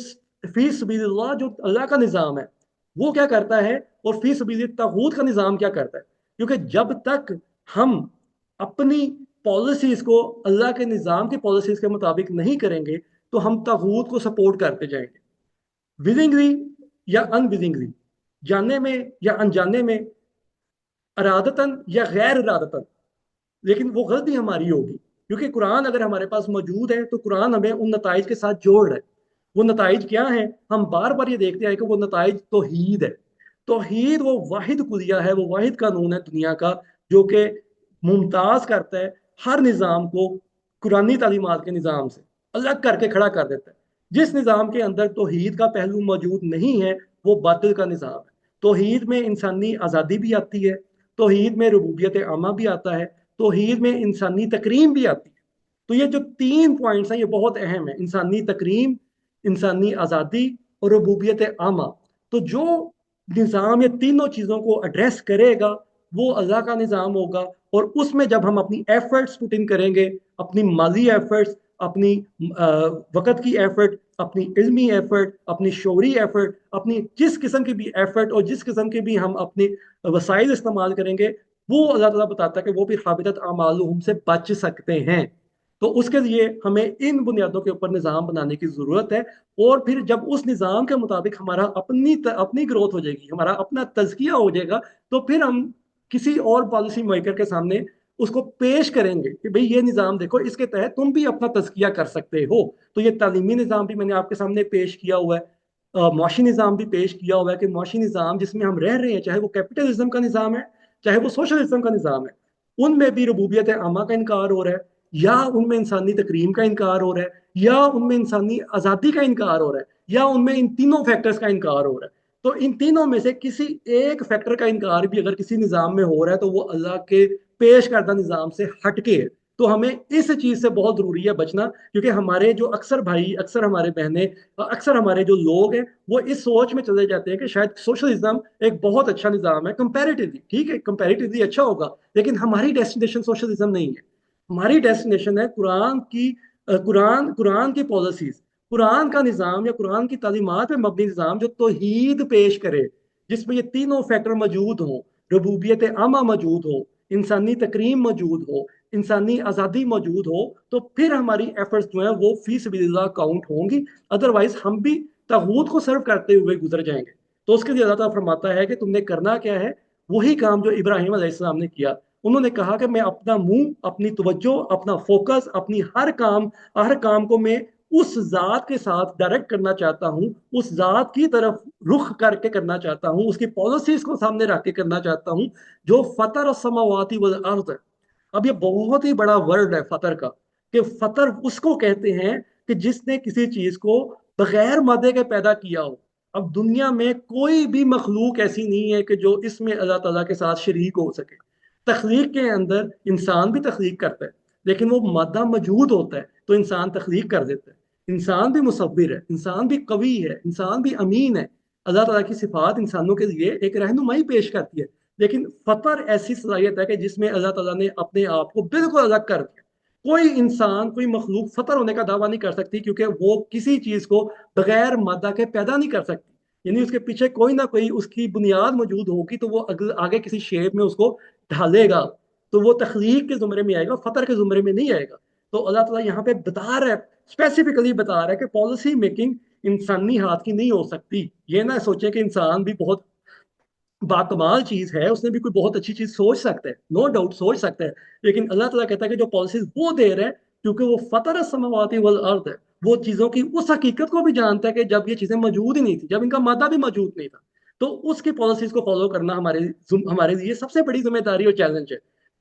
فی سبیل اللہ جو اللہ کا نظام ہے وہ کیا کرتا ہے، اور فی سبیل الطاغوت کا نظام کیا کرتا ہے. کیونکہ جب تک ہم اپنی پالیسیز کو اللہ کے نظام کی پالیسیز کے مطابق نہیں کریں گے تو ہم طاغوت کو سپورٹ کرتے جائیں گے، ولنگلی یا ان ولنگلی، جاننے میں یا انجانے میں، ارادتاً یا غیر ارادتاً. لیکن وہ غلطی ہماری ہوگی، کیونکہ قرآن اگر ہمارے پاس موجود ہے تو قرآن ہمیں ان نتائج کے ساتھ جوڑ رہا ہے. وہ نتائج کیا ہیں، ہم بار بار یہ دیکھتے ہیں کہ وہ نتائج توحید ہے. توحید وہ واحد کلیہ ہے، وہ واحد قانون ہے دنیا کا جو کہ ممتاز کرتا ہے ہر نظام کو قرآنی تعلیمات کے نظام سے الگ کر کے کھڑا کر دیتا ہے. جس نظام کے اندر توحید کا پہلو موجود نہیں ہے وہ باطل کا نظام ہے. توحید میں انسانی آزادی بھی آتی ہے، توحید میں ربوبیت عامہ بھی آتا ہے، توحید میں انسانی تکریم بھی آتی ہے. تو یہ جو 3 پوائنٹس ہیں یہ بہت اہم ہیں، انسانی تکریم، انسانی آزادی اور ربوبیت عامہ. تو جو نظام یہ تینوں چیزوں کو ایڈریس کرے گا وہ اللہ کا نظام ہوگا. اور اس میں جب ہم اپنی ایفرٹس پٹ ان کریں گے، اپنی مالی ایفرٹس، اپنی وقت کی ایفرٹ، اپنی علمی ایفرٹ، اپنی شعوری ایفرٹ، اپنی جس قسم کی بھی ایفرٹ اور جس قسم کے بھی ہم اپنے وسائل استعمال کریں گے، وہ اللہ تعالیٰ بتاتا ہے کہ وہ بھی حابطت اعمالہم سے بچ سکتے ہیں. تو اس کے لیے ہمیں ان بنیادوں کے اوپر نظام بنانے کی ضرورت ہے. اور پھر جب اس نظام کے مطابق ہمارا اپنی گروتھ ہو جائے گی، ہمارا اپنا تزکیہ ہو جائے گا، تو پھر ہم کسی اور پالیسی میکر کے سامنے اس کو پیش کریں گے کہ بھئی یہ نظام دیکھو، اس کے تحت تم بھی اپنا تزکیہ کر سکتے ہو. تو یہ تعلیمی نظام بھی میں نے آپ کے سامنے پیش کیا ہوا ہے. मुआशी निज़ाम भी पेश किया हुआ है कि मुआशी निज़ाम जिसमें हम रह रहे हैं, चाहे वो कैपिटलिज्म का निज़ाम है, चाहे वो सोशलिज्म का निज़ाम है, उनमें भी रबूबियत आमा का इनकार हो रहा है, या उनमें इंसानी तकरीम का इनकार हो रहा है, या उनमें इंसानी आज़ादी का इनकार हो रहा है, या उनमें इन तीनों फैक्टर्स का इनकार हो रहा है। तो इन तीनों में से किसी एक फैक्टर का इनकार भी अगर किसी निज़ाम में हो रहा है तो वो अल्लाह के पेश करदा निज़ाम से हटके है। तो हमें इस चीज़ से बहुत ज़रूरी है बचना, क्योंकि हमारे जो अक्सर भाई, अक्सर हमारे बहनें, अक्सर हमारे जो लोग हैं, वो इस सोच में चले जाते हैं कि शायद सोशलिज्म एक बहुत अच्छा निज़ाम है कंपैरेटिवली, ठीक है कंपैरेटिवली अच्छा होगा, लेकिन हमारी डेस्टिनेशन सोशलिज्म नहीं है। हमारी डेस्टिनेशन है कुरान की पॉलिसीज, कुरान का निज़ाम या कुरान की तालीमात पे मबनी निज़ाम जो तौहीद पेश करे, जिसमें ये तीनों फैक्टर मौजूद हों, रबूबियत आमा मौजूद हो, इंसानी तकरीम मौजूद हो, इंसानी आज़ादी मौजूद हो, तो फिर हमारी एफर्ट्स जो हैं वो फी सबिलिल्लाह काउंट होंगी। अदरवाइज हम भी तागूत को सर्व करते हुए गुजर जाएंगे। तो उसके लिए अल्लाह ताला फरमाता है कि तुमने करना क्या है, वही काम जो इब्राहिम अलैहिस्सलाम ने किया। उन्होंने कहा कि मैं अपना मुंह, अपनी तवज्जो, अपना फोकस, अपनी हर काम को मैं उस जात के साथ डायरेक्ट करना चाहता हूँ, उस जात की तरफ रुख करके करना चाहता हूँ, उसकी पॉलिसीज को सामने रख के करना चाहता हूँ, जो फतर समावाती वल अर्द है। अब ये बहुत ही बड़ा वर्ड है फतर का, कि फतर उसको कहते हैं कि जिसने किसी चीज को बगैर मादे के पैदा किया हो। अब दुनिया में कोई भी मखलूक ऐसी नहीं है कि जो इसमें अल्लाह ताला के साथ शरीक हो सके। तख्लीक के अंदर इंसान भी तख्लीक करता है, लेकिन वो मादा मौजूद होता है तो इंसान तख्लीक कर देता है। इंसान भी मुसव्विर है, इंसान भी कवि है, इंसान भी अमीन है। अल्लाह ताला की सिफात इंसानों के लिए एक रहनुमाई पेश करती है, लेकिन फतर ऐसी सलाहियत है कि जिसमें अल्लाह ताला ने अपने आप को बिल्कुल अलग कर दिया। कोई इंसान, कोई मखलूक फतर होने का दावा नहीं कर सकती, क्योंकि वो किसी चीज को बगैर मादा के पैदा नहीं कर सकती, यानी उसके पीछे कोई ना कोई उसकी बुनियाद मौजूद होगी, तो वो आगे किसी शेप में उसको ढालेगा, तो वो तख्लीक के जुमरे में आएगा, फतर के जुमरे में नहीं आएगा। तो अल्लाह ताला यहाँ पे बता रहा है, स्पेसिफिकली बता रहा है कि पॉलिसी मेकिंग इंसानी हाथ की नहीं हो सकती। ये ना सोचें कि इंसान भी बहुत बाकमाल चीज है, उसने भी कोई बहुत अच्छी चीज सोच सकता है, नो डाउट सोच सकता है, लेकिन अल्लाह ताला कहता है कि जो पॉलिसीज वो दे रहा है, क्योंकि वो फतर समावाती वल अर्द है, वो चीजों की उस हकीकत को भी जानता है कि जब ये चीजें मौजूद ही नहीं थी, जब इनका मादा भी मौजूद नहीं था, तो उसकी पॉलिसीज को फॉलो करना हमारे लिए सबसे बड़ी जिम्मेदारी और चैलेंज है।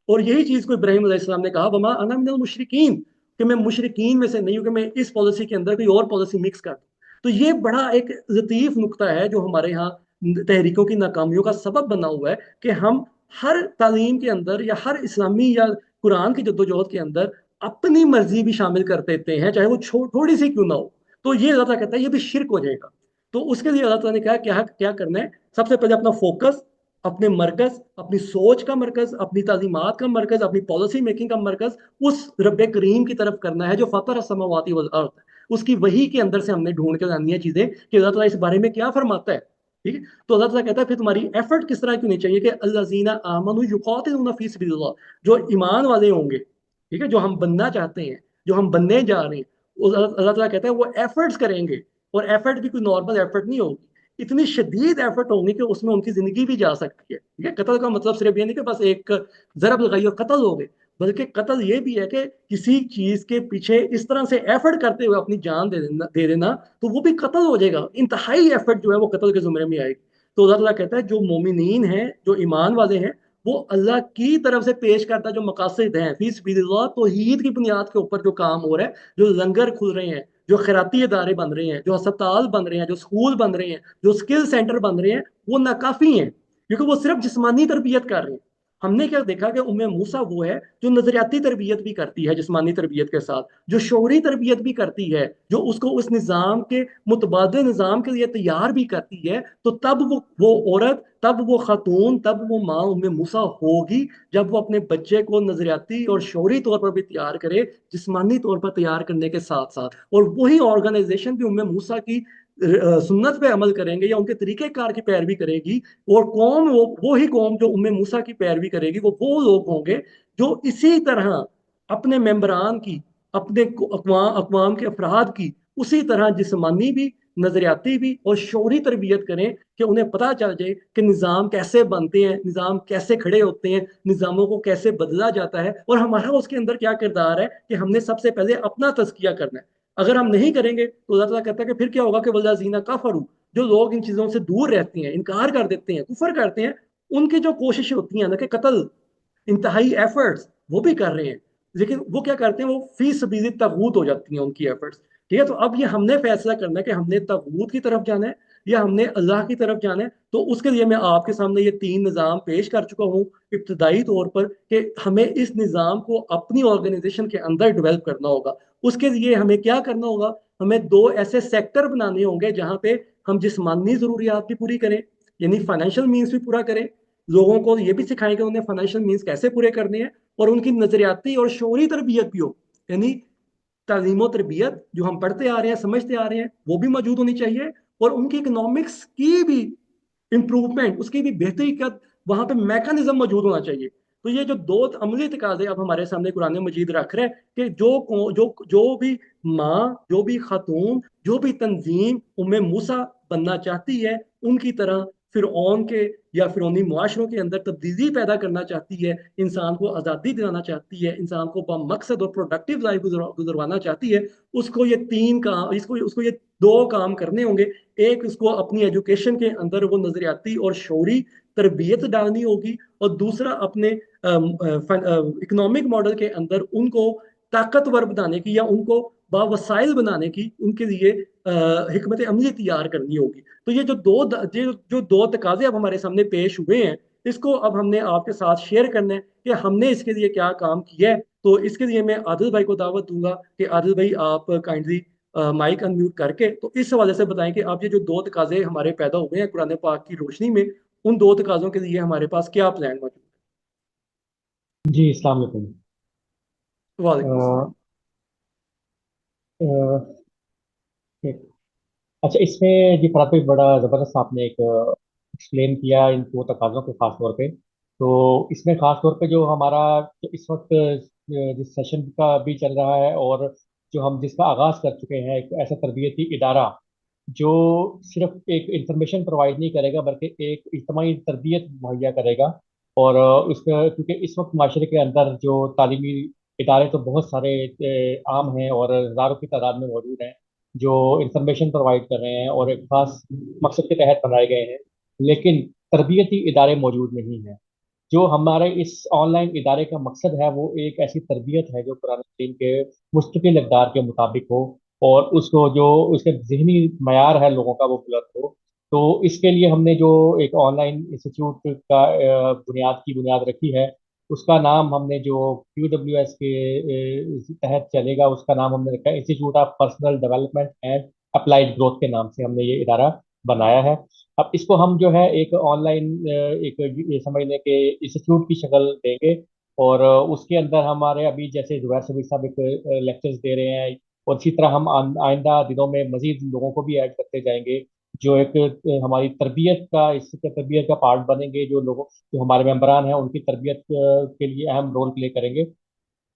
और यही चीज को इब्राहिम अलैहिस्सलाम ने कहा, वमा अना मिनल मुशरिकीन, कि मैं मुशरिकीन में से नहीं हूं कि मैं इस पॉलिसी के अंदर कोई और पॉलिसी मिक्स कर दूं। तो ये बड़ा एक लतीफ नुक्ता है जो हमारे यहाँ तहरीकों की नाकामियों का सबब बना हुआ है, कि हम हर तालीम के अंदर या हर इस्लामी या कुरान की जद्दोजहद के अंदर अपनी मर्जी भी शामिल कर देते हैं, चाहे वो थोड़ी सी क्यों ना हो। तो ये अल्लाह ताला कहता है ये भी शिरक हो जाएगा। तो उसके लिए अल्लाह ताला ने कहा क्या क्या करना है, सबसे पहले अपना फोकस, अपने मरकज, अपनी सोच का मरकज, अपनी तालीमात का मरकज, अपनी पॉलिसी मेकिंग का मरकज उस रब करीम की तरफ करना है जो फतर समावाती वल अर्द। उसकी वही के अंदर से हमने ढूंढ के लानी है चीजें कि अल्लाह ताला इस बारे में क्या फरमाता है। ठीक है, तो अल्लाह ताला कहता है फिर तुम्हारी एफर्ट किस तरह की होनी चाहिए, कि अल्लज़ीना आमनु युकातिलूना फी सबिलिल्लाह, जो ईमान वाले होंगे, ठीक है, जो हम बनना चाहते हैं, जो हम बनने जा रहे हैं, अल्लाह ताला कहता है वो एफर्ट्स करेंगे। और एफर्ट भी कोई नॉर्मल एफर्ट नहीं होगी, इतनी शदीद एफर्ट होंगी कि उसमें उनकी जिंदगी भी जा सकती है। ठीक है, कत्ल का मतलब सिर्फ ये नहीं कि बस एक जरब लगाई और कत्ल हो गए, बल्कि कत्ल ये भी है कि किसी चीज के पीछे इस तरह से एफर्ट करते हुए अपनी जान दे देना, तो वो भी कत्ल हो जाएगा। इंतहाई एफर्ट जो है वो कत्ल के जुमरे में आएगी। तो अल्लाह ताला कहता है जो मोमिनीन हैं, जो ईमान वाले हैं, वो अल्लाह की तरफ से पेश करता जो मकासद हैं फी सबिलिल्लाह, तौहीद की बुनियाद के ऊपर जो काम हो रहा है, जो लंगर खुल रहे हैं, जो खैराती इदारे बन रहे हैं, जो अस्पताल बन रहे हैं, जो स्कूल बन रहे हैं, जो स्किल सेंटर बन रहे हैं, वो नाकाफी हैं, क्योंकि वो सिर्फ जिस्मानी तरबियत कर रहे हैं। हमने क्या देखा कि उम्मे मूसा वो है जो नजरियाती तरबियत भी करती है जिस्मानी तरबियत के साथ, जो शौरी तरबियत भी करती है, जो उसको उस निज़ाम के मुतबादल निज़ाम के लिए तैयार भी करती है। तो तब वो औरत, तब वो खातून, तब वो माँ उम्मे मूसा होगी जब वो अपने बच्चे को नजरियाती और शौरी तौर पर भी तैयार करे, जिस्मानी तौर पर तैयार करने के साथ साथ। और वही ऑर्गेनाइजेशन भी उम्मे मूसा की सुन्नत पे अमल करेंगे या उनके तरीक़ेकार की पैरवी करेगी, और कौम वो ही कौम जो उम्मे मूसा की पैरवी करेगी, वो लोग होंगे जो इसी तरह अपने मेंबरान की, अपने अकवाम के अफराद की उसी तरह जिस्मानी भी, नजरियाती भी और शौरी तरबियत करें, कि उन्हें पता चल जाए कि निज़ाम कैसे बनते हैं, निज़ाम कैसे खड़े होते हैं, निज़ामों को कैसे बदला जाता है, और हमारा उसके अंदर क्या किरदार है कि हमने सबसे पहले अपना तज़किया करना है। अगर हम नहीं करेंगे तो अल्लाह ताला कहता है कि फिर क्या होगा, कि वल्लज़ीना कफरू, जो लोग इन चीज़ों से दूर रहते हैं, इनकार कर देते हैं, कुफर करते हैं, उनकी जो कोशिशें होती हैं ना कि कत्ल, इंतहाई एफर्ट्स वो भी कर रहे हैं, लेकिन वो क्या करते हैं, वो फी सबीली तगूत हो जाती हैं उनकी एफर्ट्स। ठीक है, तो अब ये हमने फैसला करना है कि हमने तगूत की तरफ जाना है या हमने अल्लाह की तरफ जाना है। तो उसके लिए मैं आपके सामने ये तीन निज़ाम पेश कर चुका हूँ इब्तदाई तौर पर, कि हमें इस निज़ाम को अपनी ऑर्गेनाइजेशन के अंदर डेवलप करना होगा। उसके लिए हमें क्या करना होगा, हमें दो ऐसे सेक्टर बनाने होंगे जहाँ पे हम जिस्मानी ज़रूरियात भी पूरी करें, यानी फाइनेंशियल मीन्स भी पूरा करें, लोगों को ये भी सिखाएं कि उन्हें फाइनेंशियल मीन्स कैसे पूरे करने हैं, और उनकी नजरियाती और शौरी तरबियत भी हो, यानी तालीम तरबियत जो हम पढ़ते आ रहे हैं, समझते आ रहे हैं, वो भी मौजूद होनी चाहिए, और उनकी इकोनॉमिक्स की भी इंप्रूवमेंट, उसकी भी बेहतरी का वहां पे मैकेनिज्म मौजूद होना चाहिए। तो ये जो दो अमली तकाजे अब हमारे सामने कुरान मजीद रख रहे हैं कि जो भी माँ, जो भी खातून, जो भी तंजीम उम्मे मूसा बनना चाहती है, उनकी तरह फिरौन के या फिरौनी मुआशरों के अंदर तब्दीली पैदा करना चाहती है, इंसान को आज़ादी दिलाना चाहती है, इंसान को मकसद और प्रोडक्टिव लाइफ गुजरवाना चाहती है, उसको ये तीन काम, इसको उसको ये दो काम करने होंगे। एक, उसको अपनी एजुकेशन के अंदर वो नजरियाती और शौरी तरबियत डालनी होगी, और दूसरा अपने इकोनॉमिक मॉडल के अंदर उनको ताकतवर बनाने की या उनको बावसाइल बनाने की उनके लिए हिकमत अमली तैयार करनी होगी। तो ये जो दो तकाजे अब हमारे सामने पेश हुए हैं, इसको अब हमने आपके साथ शेयर करना है कि हमने इसके लिए क्या काम किया है। तो इसके लिए मैं आदिल भाई को दावत दूंगा कि आदिल भाई आप काइंडली माइक अनम्यूट करके तो इस हवाले से बताएं कि आप ये जो दो तकाजे हमारे पैदा हुए हैं कुरान पाक की रोशनी में, उन दो तकाजों के लिए हमारे पास क्या प्लान मौजूद जी, अस्सलाम वालेकुम। है। अ, वालेकुम अस्सलाम। अ, एक- अच्छा, इसमें जी फराद भाई बड़ा ज़बरदस्त आपने एक एक्सप्लेन किया इन दो तकाज़ों के खास तौर पे। तो इसमें खास तौर पे जो हमारा जो इस वक्त जिस सेशन का भी चल रहा है और जो हम जिसका आगाज़ कर चुके हैं, एक ऐसा तरबियती इदारा जो सिर्फ एक इंफॉर्मेशन प्रोवाइड नहीं करेगा बल्कि एक इज्तिमाई तरबियत मुहैया करेगा। और उसका क्योंकि इस वक्त माशरे के अंदर जो तालीमी इदारे तो बहुत सारे आम हैं और हज़ारों की तादाद में मौजूद हैं जो इंफॉर्मेशन प्रोवाइड कर रहे हैं और एक खास मकसद के तहत बनाए गए हैं, लेकिन तरबियती इदारे मौजूद नहीं हैं। जो हमारे इस ऑनलाइन इदारे का मकसद है वो एक ऐसी तरबियत है जो कुरान करीम के मुस्तकिल इक़दार के मुताबिक हो और उसको जो उसके जहनी मयार है लोगों का वो बुलंद हो। तो इसके लिए हमने जो एक ऑनलाइन इंस्टीट्यूट का बुनियाद रखी है, उसका नाम हमने जो QWS के तहत चलेगा उसका नाम हमने रखा है institute of personal development and applied growth के नाम से हमने ये इदारा बनाया है। अब इसको हम जो है एक ऑनलाइन एक ये समझ लें कि इंस्टीट्यूट की शक्ल देंगे। और उसके अंदर हमारे अभी जैसे जुबैर शबीर साहब एक लेक्चर्स दे रहे हैं, और इसी तरह हम आइंदा दिनों में मजीद लोगों को भी ऐड करते जाएंगे जो एक हमारी तरबियत का इसके तरबियत का पार्ट बनेंगे, जो लोगों जो हमारे मेंबरान हैं उनकी तरबियत के लिए अहम रोल प्ले करेंगे।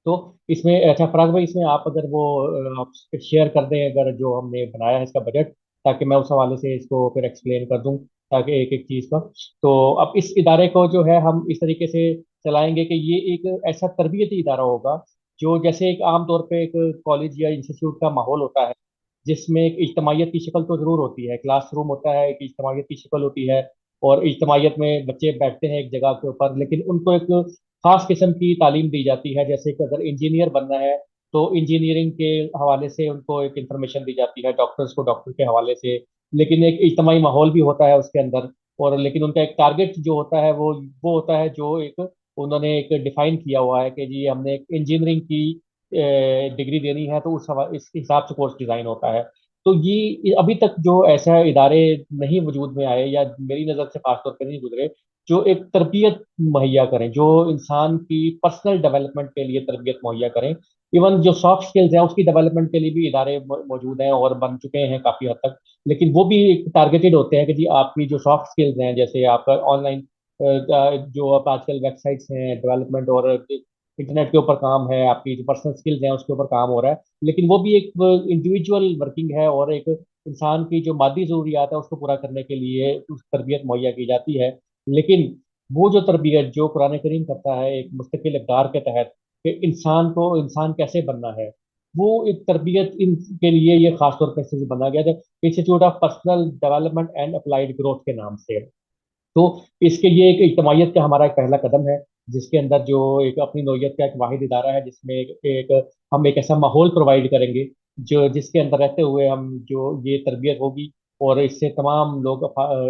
तो इसमें अच्छा फराज भाई, इसमें आप अगर वो आप शेयर कर दें अगर जो हमने बनाया है इसका बजट, ताकि मैं उस हवाले से इसको फिर एक्सप्लेन कर दूं, ताकि एक एक चीज़ का। तो अब इस इदारे को जो है हम इस तरीके से चलाएंगे कि ये एक ऐसा तरबियती इदारा होगा जो जैसे एक आम तौर पे एक कॉलेज या इंस्टीट्यूट का माहौल होता है जिसमें एक इज्तमाहियत की शक्ल तो ज़रूर होती है, क्लासरूम होता है, एक इज्तमाहियत की शक्ल होती है और इज्तमाहियत में बच्चे बैठते हैं एक जगह के ऊपर, लेकिन उनको एक खास किस्म की तालीम दी जाती है। जैसे कि अगर इंजीनियर बनना है तो इंजीनियरिंग के हवाले से उनको एक इंफॉर्मेशन दी जाती है, डॉक्टर्स को डॉक्टर के हवाले से, लेकिन एक इज्तमाही माहौल भी होता है उसके अंदर। और लेकिन उनका एक टारगेट जो होता है वो होता है जो एक उन्होंने एक डिफाइन किया हुआ है कि जी हमने एक इंजीनियरिंग की डिग्री देनी है, तो इस हिसाब से कोर्स डिज़ाइन होता है। तो ये अभी तक जो ऐसा इदारे नहीं वजूद में आए या मेरी नज़र से खासतौर पर नहीं गुजरे जो एक तरबियत मुहैया करें, जो इंसान की पर्सनल डेवलपमेंट के लिए तरबियत मुहैया करें। इवन जो सॉफ्ट स्किल्स हैं उसकी डेवलपमेंट के लिए भी इदारे मौजूद हैं और बन चुके हैं काफ़ी हद तक, लेकिन वो भी टारगेटेड होते हैं कि जी आपकी जो सॉफ्ट स्किल्स हैं, जैसे आपका ऑनलाइन जो आप आजकल वेबसाइट्स हैं डेवलपमेंट और इंटरनेट के ऊपर काम है, आपकी जो पर्सनल स्किल्स हैं उसके ऊपर काम हो रहा है, लेकिन वो भी एक इंडिविजुअल वर्किंग है और एक इंसान की जो मादी ज़रूरियात है उसको पूरा करने के लिए उस तरबियत मुहैया की जाती है। लेकिन वो जो तरबियत जो कुरान करीम करता है एक मुस्तकिल इक़दार के तहत कि इंसान को इंसान कैसे बनना है, वो एक तरबियत इनके लिए ये खास तौर पर से बना गया था, institute of personal development and applied growth के नाम से। तो इसके ये एक इज्तमाहियत का हमारा एक पहला कदम है, जिसके अंदर जो एक अपनी नौयत का एक वाहिद इदारा है, जिसमें हम एक ऐसा माहौल प्रोवाइड करेंगे जो जिसके अंदर रहते हुए हम जो ये तरबियत होगी और इससे तमाम लोग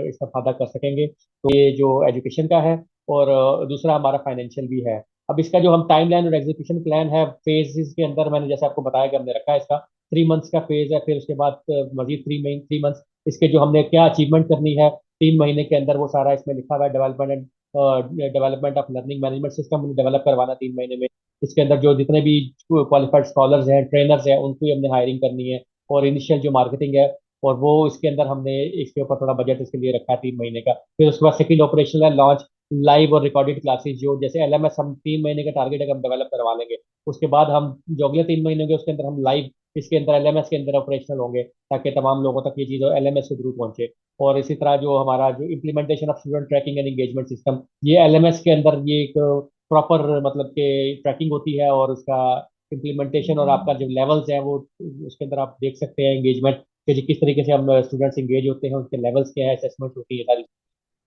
इसका फायदा कर सकेंगे। तो ये जो एजुकेशन का है, और दूसरा हमारा फाइनेंशियल भी है। अब इसका जो हम टाइम लाइन और एग्जीक्यूशन प्लान है फेजेस के अंदर, मैंने जैसे आपको बताया कि हमने रखा है इसका 3 मंथ्स का फेज है, फिर उसके बाद मजीद 3 मंथ्स इसके जो हमने क्या अचीवमेंट करनी है 3 महीने के अंदर, वो सारा इसमें लिखा हुआ है। Development of learning management system develop करवाना 3 महीने में। इसके अंदर जो जितने भी क्वालिफाइड स्कॉलर्स हैं, ट्रेनर्स हैं, उनको हमने हायरिंग करनी है, और इनिशियल जो मार्केटिंग है, और वो इसके अंदर हमने इसके ऊपर थोड़ा बजट इसके लिए रखा है 3 महीने का। फिर उसके बाद सेकंड ऑपरेशनल है लॉन्च लाइव और रिकॉर्डेड क्लासेस, जो जैसे एलएमएस हम 3 महीने का टारगेट है हम डेवलप करवा लेंगे। उसके बाद हम जो अगले 3 महीने होंगे उसके अंदर हम लाइव इसके अंदर एलएमएस के अंदर ऑपरेशनल होंगे, ताकि तमाम लोगों तक ये चीज़ एलएमएस के थ्रू पहुंचे। और इसी तरह जो हमारा जो implementation of student trekking and engagement system, ये एलएमएस के अंदर ये एक प्रॉपर मतलब के ट्रैकिंग होती है, और उसका इम्प्लीमेंटेशन और आपका जो लेवल्स हैं वो उसके अंदर आप देख सकते हैं एंगेजमेंट के जी किस तरीके से हम स्टूडेंट्स एंगेज होते हैं, उनके लेवल्स क्या है, असेसमेंट होती है सारी।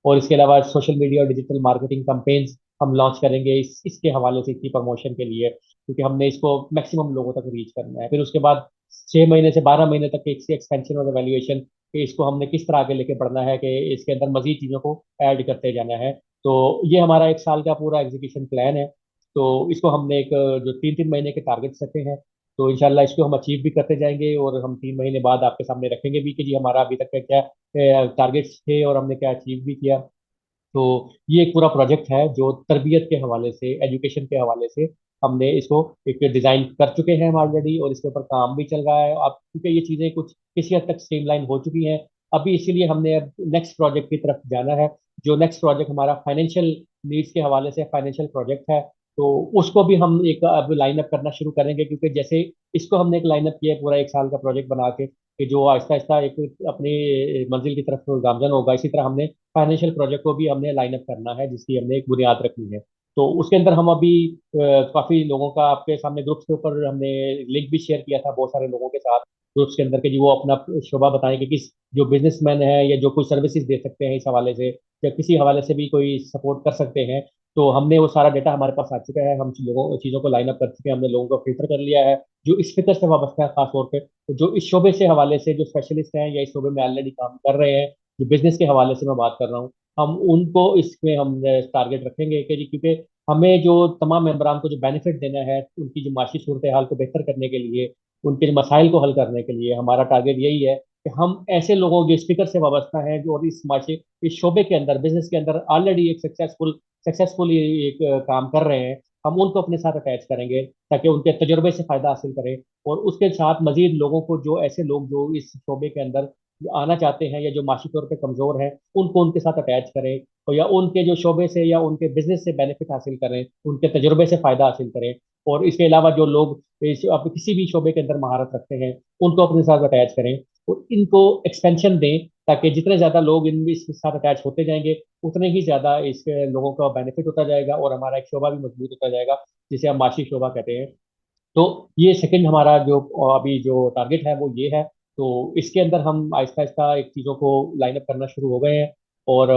और इसके अलावा सोशल मीडिया और डिजिटल मार्केटिंग कैंपेन्स हम लॉन्च करेंगे इसके हवाले से, इसकी प्रमोशन के लिए, क्योंकि हमने इसको मैक्सिमम लोगों तक रीच करना है। फिर उसके बाद 6 महीने से 12 महीने तक एक एक्सपेंशन और एवेल्युएशन कि इसको हमने किस तरह आगे लेके बढ़ना है, कि इसके अंदर मजीद चीज़ों को ऐड करते जाना है। तो ये हमारा 1 साल का पूरा एग्जीक्यूशन प्लान है। तो इसको हमने एक जो 3 3 महीने के टारगेट्स रखे हैं, तो इंशाल्लाह इसको हम अचीव भी करते जाएंगे, और हम 3 महीने बाद आपके सामने रखेंगे भी कि जी हमारा अभी तक का क्या टारगेट्स थे और हमने क्या अचीव भी किया। तो ये एक पूरा प्रोजेक्ट है जो तरबियत के हवाले से, एजुकेशन के हवाले से हमने इसको एक डिज़ाइन कर चुके हैं हम ऑलरेडी, और इसके ऊपर काम भी चल रहा है अब, क्योंकि ये चीज़ें कुछ किसी हद तक स्ट्रीमलाइन हो चुकी हैं। अभी इसीलिए हमने अब नेक्स्ट प्रोजेक्ट की तरफ जाना है। जो नेक्स्ट प्रोजेक्ट हमारा फाइनेंशियल नीड्स के हवाले से फाइनेंशियल प्रोजेक्ट है, तो उसको भी हम एक अब लाइन अप करना शुरू करेंगे, क्योंकि जैसे इसको हमने एक लाइन अप किया है पूरा 1 साल का प्रोजेक्ट बना के, कि जो आहिस्ता आहिस्ता एक अपनी मंजिल की तरफ गामजन होगा, इसी तरह हमने फाइनेंशियल प्रोजेक्ट को भी हमने लाइन अप करना है, जिसकी हमने एक बुनियाद रखनी है। तो उसके अंदर हम अभी काफी लोगों का आपके सामने ग्रुप्स के ऊपर हमने लिंक भी शेयर किया था बहुत सारे लोगों के साथ ग्रुप्स के अंदर, कि जी वो अपना शोभा बताएं कि किस जो बिजनेसमैन है या जो कोई सर्विसेज दे सकते हैं इस हवाले से, या किसी हवाले से भी कोई सपोर्ट कर सकते हैं। तो हमने वो सारा डेटा हमारे पास आ चुका है, हम लोगों चीज़ों को लाइन अप कर चुके हैं, हमने लोगों को फिल्टर कर लिया है जो इस फिक्र से वाबस्ता है खास तौर पे। तो जो इस शोबे से हवाले से जो स्पेशलिस्ट हैं या इस शोबे में ऑलरेडी काम कर रहे हैं, जो बिजनेस के हवाले से मैं बात कर रहा हूँ, हम उनको इसमें हम टारगेट रखेंगे कि जी, क्योंकि हमें जो तमाम मेंबरान को जो बेनिफिट देना है उनकी जो माशी सूरत हाल को बेहतर करने के लिए, उनके जो मसाइल को हल करने के लिए, हमारा टारगेट यही है कि हम ऐसे लोगों जो स्पीकर से वाबस्ता हैं जो और इस शोबे के अंदर बिजनेस के अंदर ऑलरेडी एक सक्सेसफुल एक काम कर रहे हैं, हम उनको अपने साथ अटैच करेंगे ताकि उनके तजुर्बे से फायदा हासिल करें। और उसके साथ मजीद लोगों को, जो ऐसे लोग जो इस शोबे के अंदर आना चाहते हैं या जो माशी तौर पे कमजोर हैं, उनको उनके साथ अटैच करें, और या उनके जो शोबे से या उनके बिजनेस से बेनिफिट हासिल करें, उनके तजुर्बे से फायदा हासिल करें। और इसके अलावा जो लोग किसी भी शोबे के अंदर महारत रखते हैं, उनको अपने साथ अटैच करें और इनको एक्सपेंशन दें, ताकि जितने ज्यादा लोग इन इसके साथ अटैच होते जाएंगे, उतने ही ज्यादा इस लोगों का बेनिफिट होता जाएगा, और हमारा एक शोबा भी मजबूत होता जाएगा, जिसे हम माशी शोबा कहते हैं। तो ये सेकंड हमारा जो अभी जो टारगेट है वो ये है। तो इसके अंदर हम आहिस्ता आहिस्ता एक चीज़ों को लाइन अप करना शुरू हो गए हैं, और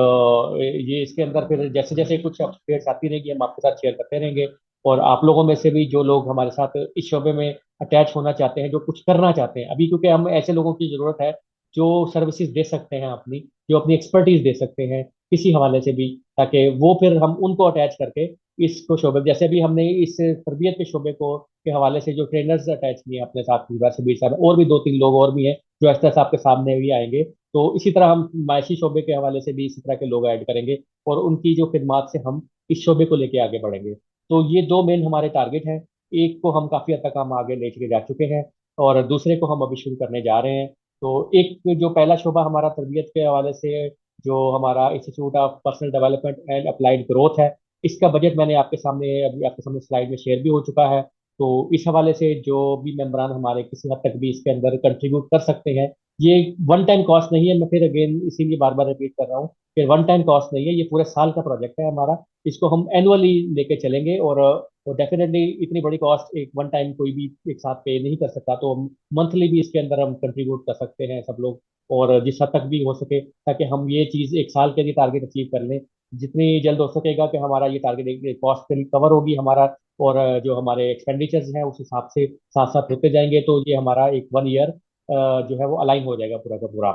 ये इसके अंदर फिर जैसे जैसे कुछ अपडेट्स आती रहेंगी हम आपके साथ शेयर करते रहेंगे। और आप लोगों में से भी जो लोग हमारे साथ इस शोबे में अटैच होना चाहते हैं, जो कुछ करना चाहते हैं अभी, क्योंकि हम ऐसे लोगों की ज़रूरत है जो सर्विसेज दे सकते हैं अपनी, जो अपनी एक्सपर्टीज दे सकते हैं किसी हवाले से भी, ताकि वो फिर हम उनको अटैच करके इसको शोबे, जैसे भी हमने इस तरबियत के शोबे को के हवाले से जो ट्रेनर्स अटैच किए हैं अपने साथ, शबीर साहब और भी 2 3 लोग और भी हैं जो इस तरह से आपके सामने भी आएंगे। तो इसी तरह हम मायशी शोबे के हवाले से भी इसी तरह के लोग ऐड करेंगे, और उनकी जो खिदमात से हम इस शोबे को लेके आगे बढ़ेंगे। तो ये 2 मेन हमारे टारगेट हैं। एक को हम काफ़ी हद तक हम आगे ले चले जा चुके हैं, और दूसरे को हम अभी शुरू करने जा रहे हैं। तो एक जो पहला शोबा हमारा तरबियत के हवाले से, जो हमारा institute of personal development and applied growth है, इसका बजट मैंने आपके सामने अभी आपके सामने स्लाइड में शेयर भी हो चुका है। तो इस हवाले से जो भी मेम्बरान हमारे किसी हद तक भी इसके अंदर कंट्रीब्यूट कर सकते हैं, ये वन टाइम कॉस्ट नहीं है, मैं फिर अगेन इसीलिए बार बार रिपीट कर रहा हूँ कि वन टाइम कॉस्ट नहीं है, ये पूरे साल का प्रोजेक्ट है हमारा। इसको हम एनुअली लेके चलेंगे, और तो डेफिनेटली इतनी बड़ी कॉस्ट एक वन टाइम कोई भी एक साथ पे नहीं कर सकता, तो मंथली भी इसके अंदर हम कंट्रीब्यूट कर सकते हैं सब लोग, और जिस हद तक भी हो सके, ताकि हम ये चीज़ एक साल के लिए टारगेट अचीव कर लें। जितनी जल्द हो सकेगा कि हमारा ये टारगेट कॉस्ट कवर होगी हमारा, और जो हमारे एक्सपेंडिचर्स हैं उस हिसाब से साथ साथ होते जाएंगे, तो ये हमारा एक वन ईयर जो है वो अलाइन हो जाएगा पूरा का पूरा।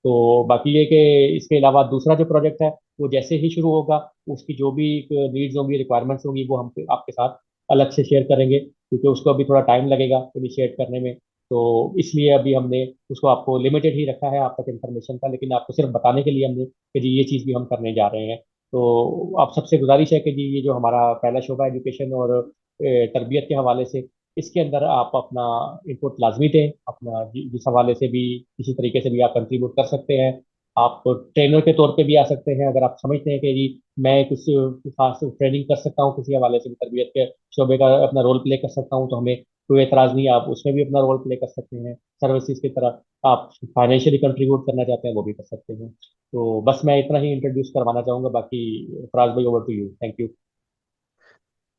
तो बाकी ये कि इसके अलावा दूसरा जो प्रोजेक्ट है वो जैसे ही शुरू होगा, उसकी जो भी नीड्स होंगी, रिक्वायरमेंट्स होंगी, वो हम आपके साथ अलग से शेयर करेंगे, क्योंकि उसको अभी थोड़ा टाइम लगेगा इनिशिएट करने में। तो इसलिए अभी हमने उसको आपको लिमिटेड ही रखा है आप तक इन्फॉर्मेशन का, लेकिन आपको सिर्फ बताने के लिए हमने कि जी ये चीज़ भी हम करने जा रहे हैं। तो आप सबसे गुजारिश है कि जी ये जो हमारा पहला शोबा एजुकेशन और तरबियत के हवाले से, इसके अंदर आप अपना इनपुट लाजमी दें, अपना जिस हवाले से भी किसी तरीके से भी आप कंट्रीब्यूट कर सकते हैं। आप ट्रेनर के तौर पे भी आ सकते हैं, अगर आप समझते हैं कि जी मैं कुछ खास ट्रेनिंग कर सकता हूँ किसी हवाले से भी, तरबियत के शोबे का अपना रोल प्ले कर सकता हूँ, तो हमें कोई एतराज़ नहीं है, आप उसमें भी अपना रोल प्ले कर सकते हैं। सर्विसेज की तरह आप फाइनेंशियली कंट्रीब्यूट करना चाहते हैं वो भी कर सकते हैं। तो बस मैं इतना ही इंट्रोड्यूस करवाना चाहूँगा, बाकी फराज भाई over to you, thank you.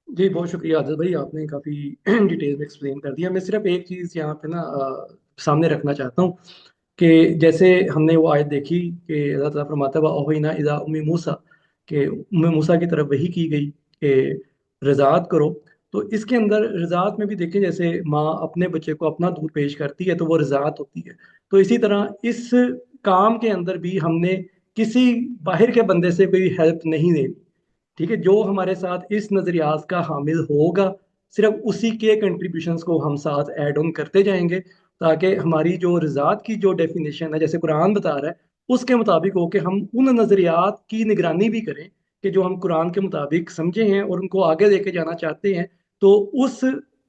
जी बहुत शुक्रिया आदिल भाई, आपने काफ़ी डिटेल में एक्सप्लेन कर दिया। मैं सिर्फ एक चीज़ यहाँ पे ना सामने रखना चाहता हूँ कि जैसे हमने वो आयत देखी कि अल्लाह ताला फरमाता है वअवहयना इला उम्मी मूसा, कि उम्मी मूसा की तरफ वही की गई कि रज़ात करो। तो इसके अंदर रज़ात में भी देखें, जैसे माँ अपने बच्चे को अपना दूध पेश करती है तो वो रज़ात होती है। तो इसी तरह इस काम के अंदर भी हमने किसी बाहर के बंदे से कोई हेल्प नहीं लेनी। ठीक है, जो हमारे साथ इस नजरियात का हामिल होगा, सिर्फ उसी के कंट्रीब्यूशंस को हम साथ ऐड ऑन करते जाएंगे, ताकि हमारी जो रज़ात की जो डेफिनेशन है, जैसे कुरान बता रहा है, उसके मुताबिक हो कि हम उन नजरियात की निगरानी भी करें कि जो हम कुरान के मुताबिक समझे हैं और उनको आगे लेके जाना चाहते हैं। तो उस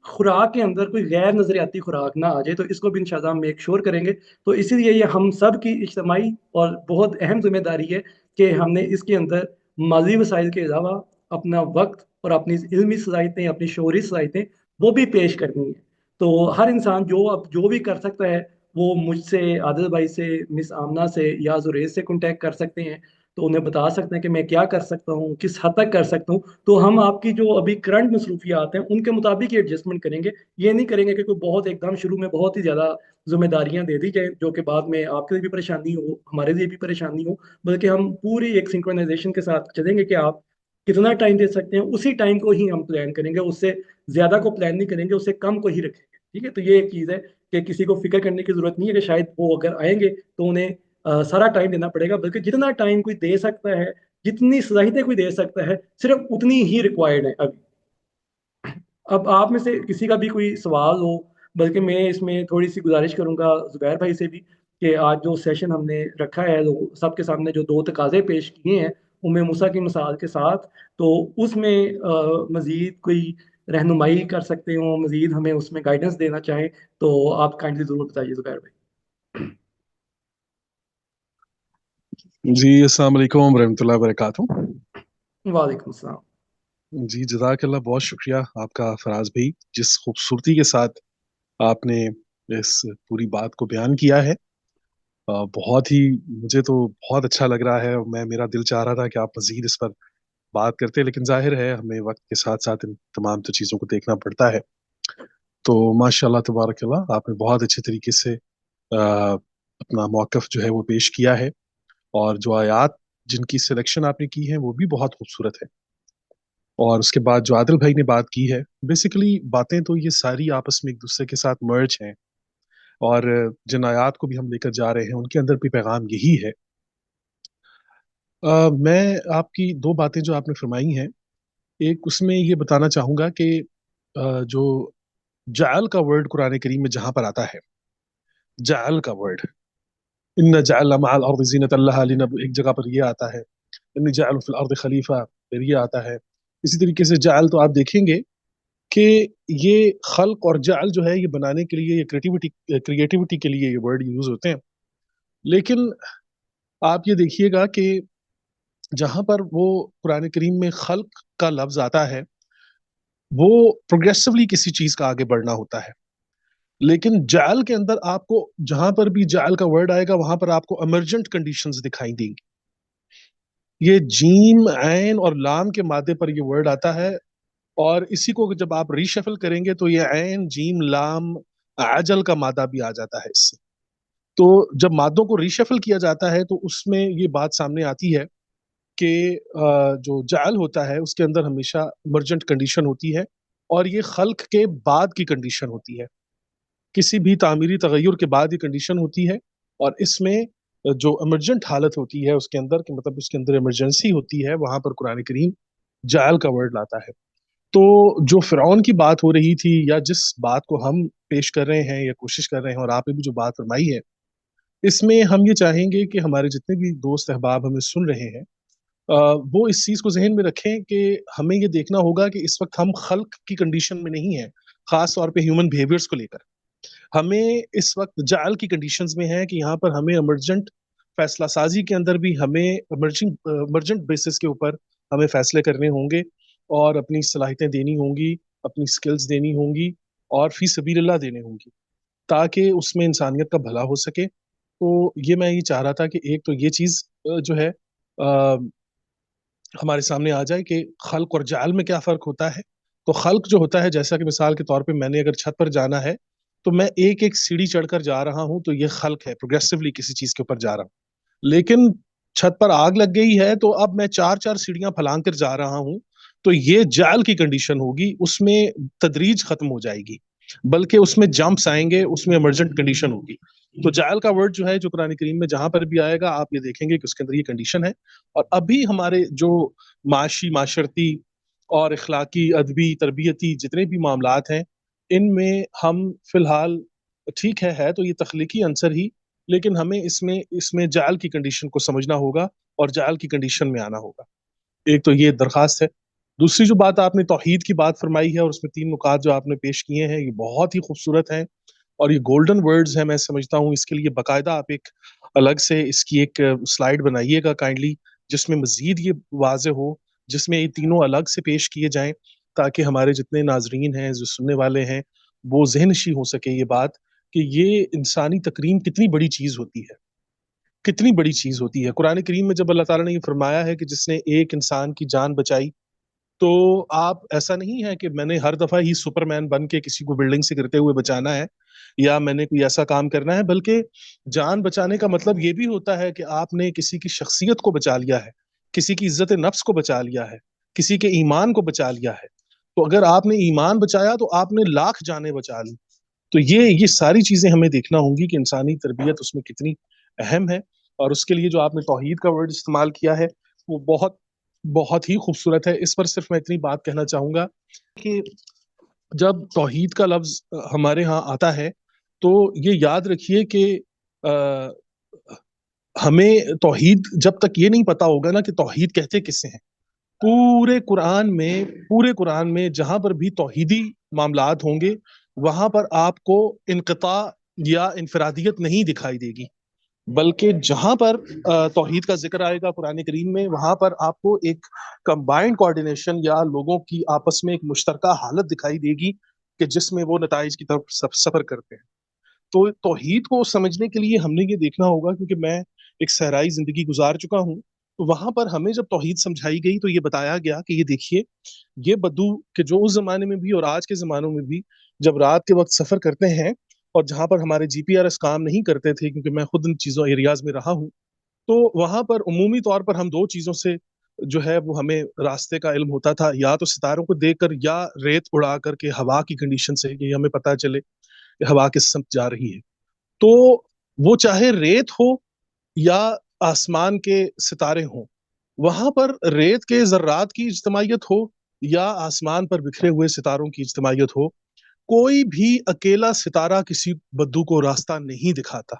खुराक के अंदर कोई गैर नजरियाती खुराक ना आ जाए, तो इसको भी इंशाल्लाह हम मेक श्योर करेंगे। तो इसीलिए ये हम सब की इज्तमाही और बहुत अहम जिम्मेदारी है कि हमने इसके अंदर माली वसाइल के अलावा अपना वक्त और अपनी इल्मी सलाहियतें, अपनी शोरी सलाहियतें वो भी पेश करनी है। तो हर इंसान जो अब जो भी कर सकता है, वो मुझसे, आदिल भाई से, मिस आमना से या जुरेज से कांटेक्ट कर सकते हैं। तो उन्हें बता सकते हैं कि मैं क्या कर सकता हूँ, किस हद तक कर सकता हूँ। तो हम आपकी जो अभी करंट मसरूफियात हैं उनके मुताबिक ही एडजस्टमेंट करेंगे। ये नहीं करेंगे कि कोई बहुत एकदम शुरू में बहुत ही ज़्यादा जिम्मेदारियां दे दी जाए जो कि बाद में आपके लिए भी परेशानी हो, हमारे लिए भी परेशानी हो। बल्कि हम पूरी एक सिंक्रोनाइजेशन के साथ चलेंगे कि आप कितना टाइम दे सकते हैं, उसी टाइम को ही हम प्लान करेंगे। उससे ज्यादा को प्लान नहीं करेंगे, उससे कम को ही रखेंगे। ठीक है, तो ये एक चीज है कि किसी को फिक्र करने की जरूरत नहीं है कि शायद वो अगर आएंगे तो उन्हें सारा टाइम देना पड़ेगा। बल्कि जितना टाइम कोई दे सकता है, जितनी सलाहियतें कोई दे सकता है, सिर्फ उतनी ही रिक्वायर्ड है अभी। अब आप में से किसी का भी कोई सवाल हो, बल्कि मैं इसमें थोड़ी सी गुजारिश करूंगा जुबैर भाई से भी, कि आज जो सेशन हमने रखा है, लोग सबके सामने जो दो तकाजे पेश किए हैं उम्मे मूसा की मिसाल के साथ, तो उसमें मजीद कोई रहनुमाई कर सकते हो, मजीद हमें उसमें गाइडेंस देना चाहें, तो आप काइंडली जरूर बताइए जुबैर भाई। जी अस्सलाम वालेकुम रहमतुल्लाहि व बरकातहू। वालेकुम सलाम। जी जज़ाकल्लाह, बहुत शुक्रिया आपका फराज भाई, जिस खूबसूरती के साथ आपने इस पूरी बात को बयान किया है। बहुत ही, मुझे तो बहुत अच्छा लग रहा है। मैं, मेरा दिल चाह रहा था कि आप मजीद इस पर बात करते, लेकिन जाहिर है हमें वक्त के साथ साथ इन तमाम तो चीज़ों को देखना पड़ता है। तो माशाल्लाह तबारकल्लाह, आपने बहुत अच्छे तरीके से अपना मौक़िफ़ जो है वो पेश किया है, और जो आयात जिनकी सिलेक्शन आपने की है वो भी बहुत खूबसूरत है। और उसके बाद जो आदिल भाई ने बात की है, बेसिकली बातें तो ये सारी आपस में एक दूसरे के साथ मर्ज हैं, और जिन आयात को भी हम लेकर जा रहे हैं उनके अंदर भी पैगाम यही है। मैं आपकी दो बातें जो आपने फरमाई हैं, एक उसमें ये बताना चाहूँगा कि जो जाल का वर्ड कुरान करीम में जहाँ पर आता है, जाल का वर्ड, इन्ना जअलना मअल अर्दि ज़ीनतन लहा लिनब, एक जगह पर ये आता है, इन्नी जाइलुन फिल अर्दि खलीफा, फिर ये आता है। इसी तरीके से जाल, तो आप देखेंगे कि ये खल्क और जाल जो है ये बनाने के लिए, ये क्रिएटिविटी क्रिएटिविटी के लिए ये वर्ड यूज होते हैं। लेकिन आप ये देखिएगा कि जहां पर वो कुरान करीम में खल्क का लफ्ज आता है, वो प्रोग्रेसिवली किसी चीज का आगे बढ़ना होता है। लेकिन जाल के अंदर आपको, जहां पर भी जाल का वर्ड आएगा वहां पर आपको इमरजेंट कंडीशंस दिखाई देंगी। ये जीम ऐन और लाम के मादे पर ये वर्ड आता है, اور اسی کو جب آپ ریشفل کریں گے تو یہ عین جیم لام عجل کا مادہ بھی آ جاتا ہے اس سے. تو جب مادوں کو ریشفل کیا جاتا ہے تو اس میں یہ بات سامنے آتی ہے کہ جو جعل ہوتا ہے اس کے اندر ہمیشہ ایمرجنٹ کنڈیشن ہوتی ہے، اور یہ خلق کے بعد کی کنڈیشن ہوتی ہے. کسی بھی تعمیری تغیر کے بعد یہ کنڈیشن ہوتی ہے، اور اس میں جو ایمرجنٹ حالت ہوتی ہے اس کے اندر، کہ مطلب اس کے اندر ایمرجنسی ہوتی ہے، وہاں پر قرآن کریم جعل کا ورڈ لاتا ہے. تو جو فرعون کی بات ہو رہی تھی، یا جس بات کو ہم پیش کر رہے ہیں یا کوشش کر رہے ہیں، اور آپ نے بھی جو بات فرمائی ہے، اس میں ہم یہ چاہیں گے کہ ہمارے جتنے بھی دوست احباب ہمیں سن رہے ہیں وہ اس چیز کو ذہن میں رکھیں کہ ہمیں یہ دیکھنا ہوگا کہ اس وقت ہم خلق کی کنڈیشن میں نہیں ہیں، خاص طور پہ ہیومن بیہیویئرس کو لے کر. ہمیں اس وقت جعل کی کنڈیشنز میں ہے کہ یہاں پر ہمیں ایمرجنٹ فیصلہ سازی کے اندر بھی ہمیں ایمرجنٹ بیسس کے اوپر ہمیں فیصلے کرنے ہوں گے، اور اپنی صلاحیتیں دینی ہوں گی، اپنی سکلز دینی ہوں گی، اور فی سبیل اللہ دینے ہوں گی، تاکہ اس میں انسانیت کا بھلا ہو سکے. تو یہ میں یہ چاہ رہا تھا کہ ایک تو یہ چیز جو ہے ہمارے سامنے آ جائے کہ خلق اور جعل میں کیا فرق ہوتا ہے. تو خلق جو ہوتا ہے، جیسا کہ مثال کے طور پہ میں نے اگر چھت پر جانا ہے تو میں ایک ایک سیڑھی چڑھ کر جا رہا ہوں، تو یہ خلق ہے، پروگریسولی کسی چیز کے اوپر جا رہا ہوں. لیکن چھت پر آگ لگ گئی ہے تو اب میں چار چار سیڑھیاں پھلانگ کر جا رہا ہوں، تو یہ جعل کی کنڈیشن ہوگی. اس میں تدریج ختم ہو جائے گی، بلکہ اس میں جمپس آئیں گے، اس میں ایمرجنٹ کنڈیشن ہوگی. تو جعل کا ورڈ جو ہے، جو قرآن کریم میں جہاں پر بھی آئے گا، آپ یہ دیکھیں گے کہ اس کے اندر یہ کنڈیشن ہے. اور ابھی ہمارے جو معاشی، معاشرتی اور اخلاقی، ادبی، تربیتی جتنے بھی معاملات ہیں، ان میں ہم فی الحال ٹھیک ہے تو یہ تخلیقی عنصر ہی، لیکن ہمیں اس میں جعل کی کنڈیشن کو سمجھنا ہوگا اور جعل کی کنڈیشن میں آنا ہوگا. ایک تو یہ درخواست ہے. دوسری جو بات آپ نے توحید کی بات فرمائی ہے، اور اس میں 3 نکات جو آپ نے پیش کیے ہیں، یہ بہت ہی خوبصورت ہیں اور یہ گولڈن ورڈز ہیں. میں سمجھتا ہوں اس کے لیے باقاعدہ آپ ایک الگ سے اس کی ایک سلائیڈ بنائیے گا کائنڈلی، جس میں مزید یہ واضح ہو، جس میں یہ تینوں الگ سے پیش کیے جائیں، تاکہ ہمارے جتنے ناظرین ہیں، جو سننے والے ہیں، وہ ذہن نشین ہو سکے یہ بات کہ یہ انسانی تکریم کتنی بڑی چیز ہوتی ہے، کتنی بڑی چیز ہوتی ہے. قرآن کریم میں جب اللہ تعالیٰ نے یہ فرمایا ہے کہ جس نے ایک انسان کی جان بچائی، تو آپ ایسا نہیں ہے کہ میں نے ہر دفعہ ہی سپر مین بن کے کسی کو بلڈنگ سے گرتے ہوئے بچانا ہے، یا میں نے کوئی ایسا کام کرنا ہے، بلکہ جان بچانے کا مطلب یہ بھی ہوتا ہے کہ آپ نے کسی کی شخصیت کو بچا لیا ہے، کسی کی عزت نفس کو بچا لیا ہے، کسی کے ایمان کو بچا لیا ہے. تو اگر آپ نے ایمان بچایا تو آپ نے لاکھ جانیں بچا لی. تو یہ ساری چیزیں ہمیں دیکھنا ہوں گی کہ انسانی تربیت اس میں کتنی اہم ہے. اور اس کے لیے جو آپ نے توحید کا ورڈ استعمال کیا ہے، وہ بہت بہت ہی خوبصورت ہے. اس پر صرف میں اتنی بات کہنا چاہوں گا کہ جب توحید کا لفظ ہمارے ہاں آتا ہے تو یہ یاد رکھیے کہ ہمیں توحید جب تک یہ نہیں پتا ہوگا نا کہ توحید کہتے کسے ہیں، پورے قرآن میں جہاں پر بھی توحیدی معاملات ہوں گے، وہاں پر آپ کو انقطاع یا انفرادیت نہیں دکھائی دے گی، بلکہ جہاں پر توحید کا ذکر آئے گا قرآن کریم میں، وہاں پر آپ کو ایک کمبائنڈ کوآرڈینیشن یا لوگوں کی آپس میں ایک مشترکہ حالت دکھائی دے گی کہ جس میں وہ نتائج کی طرف سفر کرتے ہیں. تو توحید کو سمجھنے کے لیے ہم نے یہ دیکھنا ہوگا، کیونکہ میں ایک صحرائی زندگی گزار چکا ہوں، تو وہاں پر ہمیں جب توحید سمجھائی گئی تو یہ بتایا گیا کہ یہ دیکھیے، یہ بدو کہ جو اس زمانے میں بھی اور آج کے زمانوں میں بھی جب رات کے وقت سفر کرتے ہیں، اور جہاں پر ہمارے GPS کام نہیں کرتے تھے، کیونکہ میں خود ان چیزوں ایریاز میں رہا ہوں، تو وہاں پر عمومی طور پر ہم 2 چیزوں سے جو ہے وہ ہمیں راستے کا علم ہوتا تھا، یا تو ستاروں کو دیکھ کر، یا ریت اڑا کر کے ہوا کی کنڈیشن سے کہ ہمیں پتہ چلے کہ ہوا کس سمت جا رہی ہے. تو وہ چاہے ریت ہو یا آسمان کے ستارے ہوں، وہاں پر ریت کے ذرات کی اجتماعیت ہو یا آسمان پر بکھرے ہوئے ستاروں کی اجتماعیت ہو، کوئی بھی اکیلا ستارہ کسی بدو کو راستہ نہیں دکھاتا.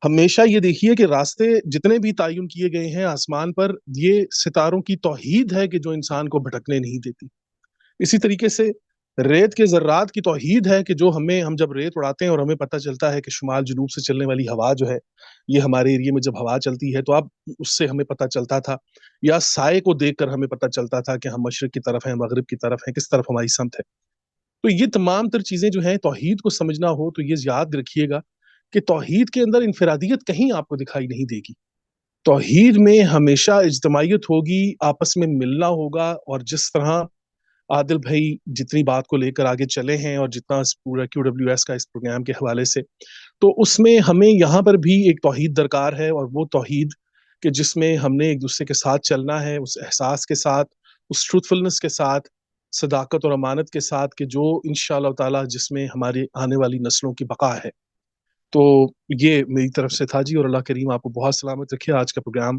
ہمیشہ یہ دیکھیے کہ راستے جتنے بھی تعین کیے گئے ہیں آسمان پر، یہ ستاروں کی توحید ہے کہ جو انسان کو بھٹکنے نہیں دیتی. اسی طریقے سے ریت کے ذرات کی توحید ہے کہ جو ہم جب ریت اڑاتے ہیں اور ہمیں پتہ چلتا ہے کہ شمال جنوب سے چلنے والی ہوا جو ہے، یہ ہمارے ایریے میں جب ہوا چلتی ہے تو اب اس سے ہمیں پتہ چلتا تھا، یا سائے کو دیکھ کر ہمیں پتہ چلتا تھا کہ ہم مشرق کی طرف ہیں، مغرب کی طرف ہیں، کس طرف ہماری سمت ہے. تو یہ تمام تر چیزیں جو ہیں توحید کو سمجھنا ہو تو یہ یاد رکھیے گا کہ توحید کے اندر انفرادیت کہیں آپ کو دکھائی نہیں دے گی. توحید میں ہمیشہ اجتماعیت ہوگی، آپس میں ملنا ہوگا، اور جس طرح عادل بھائی جتنی بات کو لے کر آگے چلے ہیں اور جتنا پورا QWS کا اس پروگرام کے حوالے سے، تو اس میں ہمیں یہاں پر بھی ایک توحید درکار ہے، اور وہ توحید کہ جس میں ہم نے ایک دوسرے کے ساتھ چلنا ہے، اس احساس کے ساتھ، اس ٹروتفلنس کے ساتھ، صداقت اور امانت کے ساتھ، کہ جو انشاءاللہ تعالی جس میں ہماری آنے والی نسلوں کی بقا ہے۔ تو یہ میری طرف سے تھا جی، اور اللہ کریم آپ کو بہت سلامت رکھے۔ آج کا پروگرام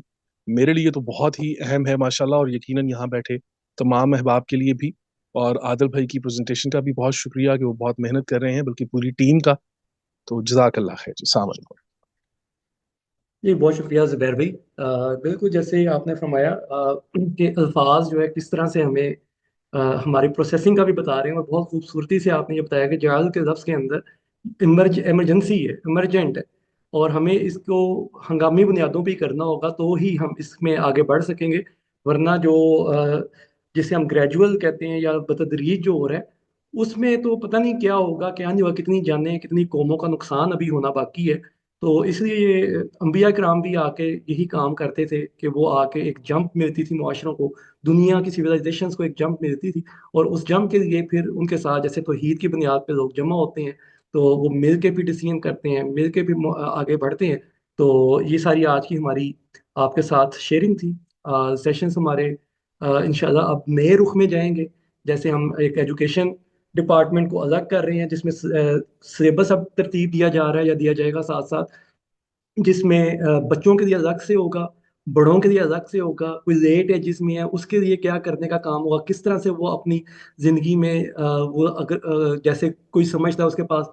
میرے لیے تو بہت ہی اہم ہے ماشاءاللہ، اور یقیناً یہاں بیٹھے تمام احباب کے لیے بھی، اور عادل بھائی کی پریزنٹیشن کا بھی بہت شکریہ کہ وہ بہت محنت کر رہے ہیں، بلکہ پوری ٹیم کا۔ تو جزاک اللہ خیر جی، السلام علیکم۔ جی بہت شکریہ زبیر بھائی۔ بالکل جیسے آپ نے فرمایا کہ الفاظ جو ہے کس طرح سے ہمیں ہماری پروسیسنگ کا بھی بتا رہے ہیں، اور بہت خوبصورتی سے آپ نے یہ بتایا کہ جعل کے لفظ کے اندر ایمرجنسی ہے، ایمرجنٹ ہے، اور ہمیں اس کو ہنگامی بنیادوں پہ ہی کرنا ہوگا تو ہی ہم اس میں آگے بڑھ سکیں گے، ورنہ جو جسے ہم گریجول کہتے ہیں یا بتدریج جو ہو رہا ہے، اس میں تو پتہ نہیں کیا ہوگا، کیا نہیں ہوگا، کتنی جانیں کتنی قوموں کا نقصان ابھی ہونا باقی ہے۔ تو اس لیے یہ انبیاء کرام بھی آ کے یہی کام کرتے تھے کہ وہ آ کے ایک جمپ ملتی تھی معاشروں کو، دنیا کی سویلائزیشنز کو ایک جمپ ملتی تھی، اور اس جمپ کے لیے پھر ان کے ساتھ جیسے توحید کی بنیاد پہ لوگ جمع ہوتے ہیں، تو وہ مل کے بھی ڈیسیژن کرتے ہیں، مل کے بھی آگے بڑھتے ہیں۔ تو یہ ساری آج کی ہماری آپ کے ساتھ شیئرنگ تھی۔ سیشنز ہمارے انشاءاللہ اب نئے رخ میں جائیں گے، جیسے ہم ایک ایجوکیشن ڈپارٹمنٹ کو الگ کر رہے ہیں، جس میں سلیبس اب ترتیب دیا جا رہا ہے یا دیا جائے گا ساتھ ساتھ، جس میں بچوں کے لیے الگ سے ہوگا، بڑوں کے لیے الگ سے ہوگا، کوئی لیٹ ہے جس میں ہے اس کے لیے کیا کرنے کا کام ہوگا، کس طرح سے وہ اپنی زندگی میں وہ اگر جیسے کوئی سمجھتا ہے اس کے پاس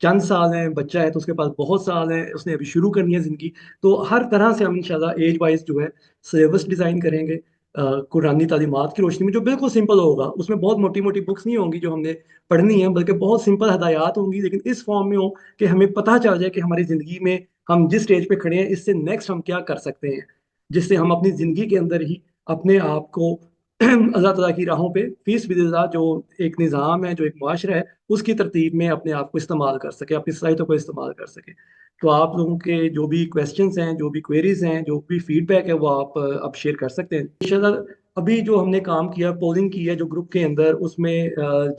چند سال ہیں، بچہ ہے تو اس کے پاس بہت سال ہیں، اس نے ابھی شروع کرنی ہے زندگی، تو ہر طرح سے ہم انشاءاللہ ایج وائز جو ہے سلیبس ڈیزائن کریں گے قرآنی تعلیمات کی روشنی میں، جو بالکل سمپل ہوگا، اس میں بہت موٹی موٹی بکس نہیں ہوں گی جو ہم نے پڑھنی ہیں، بلکہ بہت سمپل ہدایات ہوں گی، لیکن اس فارم میں ہو کہ ہمیں پتہ چل جائے کہ ہماری زندگی میں ہم جس سٹیج پہ کھڑے ہیں اس سے نیکسٹ ہم کیا کر سکتے ہیں، جس سے ہم اپنی زندگی کے اندر ہی اپنے آپ کو اللہ تعالیٰ کی راہوں پہ فی سبیل اللہ جو ایک نظام ہے، جو ایک معاشرہ ہے، اس کی ترتیب میں اپنے آپ کو استعمال کر سکے، اپنی صلاحیتوں کو استعمال کر سکے۔ تو آپ لوگوں کے جو بھی کویسچنس ہیں، جو بھی کوئریز ہیں، جو بھی فیڈ بیک ہے، وہ آپ اب شیئر کر سکتے ہیں انشاءاللہ۔ ابھی جو ہم نے کام کیا، پولنگ کی ہے جو گروپ کے اندر، اس میں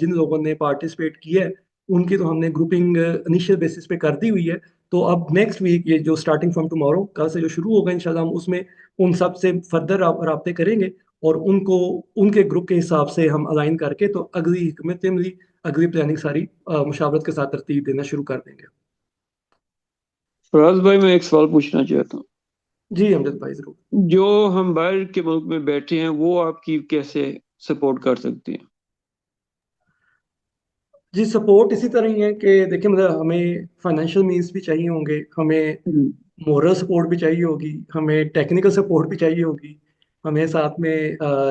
جن لوگوں نے پارٹیسپیٹ کیا ہے ان کی تو ہم نے گروپنگ انیشیل بیسس پہ کر دی ہوئی ہے۔ تو اب نیکسٹ ویک یہ جو اسٹارٹنگ فرام ٹمارو، کل سے جو شروع ہوگا انشاءاللہ، ہم اس میں ان سب سے فردر رابطے کریں گے، اور ان کو ان کے گروپ کے حساب سے ہم الائن کر کے تو اگلی حکمت عملی، اگلی پلاننگ ساری مشاورت کے ساتھ ترتیب دینا شروع کر دیں گے۔ فراز بھائی میں ایک سوال پوچھنا چاہتا ہوں، جی امجد بھائی ضرور۔ جو ہم باہر کے ملک میں بیٹھے ہیں وہ آپ کی کیسے سپورٹ کر سکتے ہیں؟ جی سپورٹ اسی طرح ہی ہے کہ دیکھیں، مطلب ہمیں فائنینشیل مینس بھی چاہیے ہوں گے، ہمیں مورل سپورٹ بھی چاہیے ہوگی، ہمیں ٹیکنیکل سپورٹ بھی چاہیے ہوگی، ہمیں ساتھ میں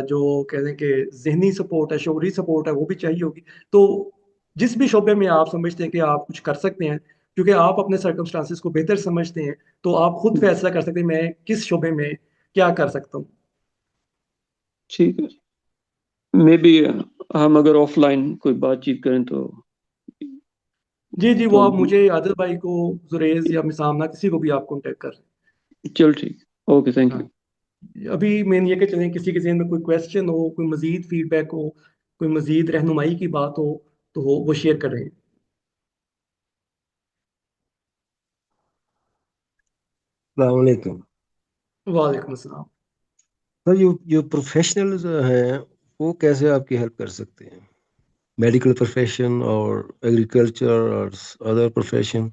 جو کہہ دیں کہ ذہنی سپورٹ ہے، شعوری سپورٹ ہے، وہ بھی چاہیے ہوگی۔ تو جس بھی شعبے میں آپ سمجھتے ہیں کہ آپ کچھ کر سکتے ہیں، کیونکہ آپ اپنے سرکمسٹانسز کو بہتر سمجھتے ہیں، تو آپ خود فیصلہ کر سکتے ہیں میں کس شعبے میں کیا کر سکتا ہوں۔ ٹھیک ہے، میں بھی ہم اگر آف لائن کوئی بات چیت کریں تو جی وہ آپ مجھے عادل بھائی کو، زریز یا مسامہ کسی کو بھی آپ کانٹیکٹ کر لیں۔ چل ٹھیک، اوکے، تھینک ہاں، یو۔ ابھی مین یہ کہ چلیں کسی کے ذہن میں کوئی کویسچن ہو، کوئی مزید فیڈ بیک ہو، کوئی مزید رہنمائی کی بات ہو تو وہ شیئر کر رہے ہیں۔ السلام علیکم۔ وعلیکم السلام۔ سر جو پروفیشنلز ہیں وہ کیسے آپ کی ہیلپ کر سکتے ہیں؟ میڈیکل پروفیشن اور ایگریکلچر اور ادر پروفیشن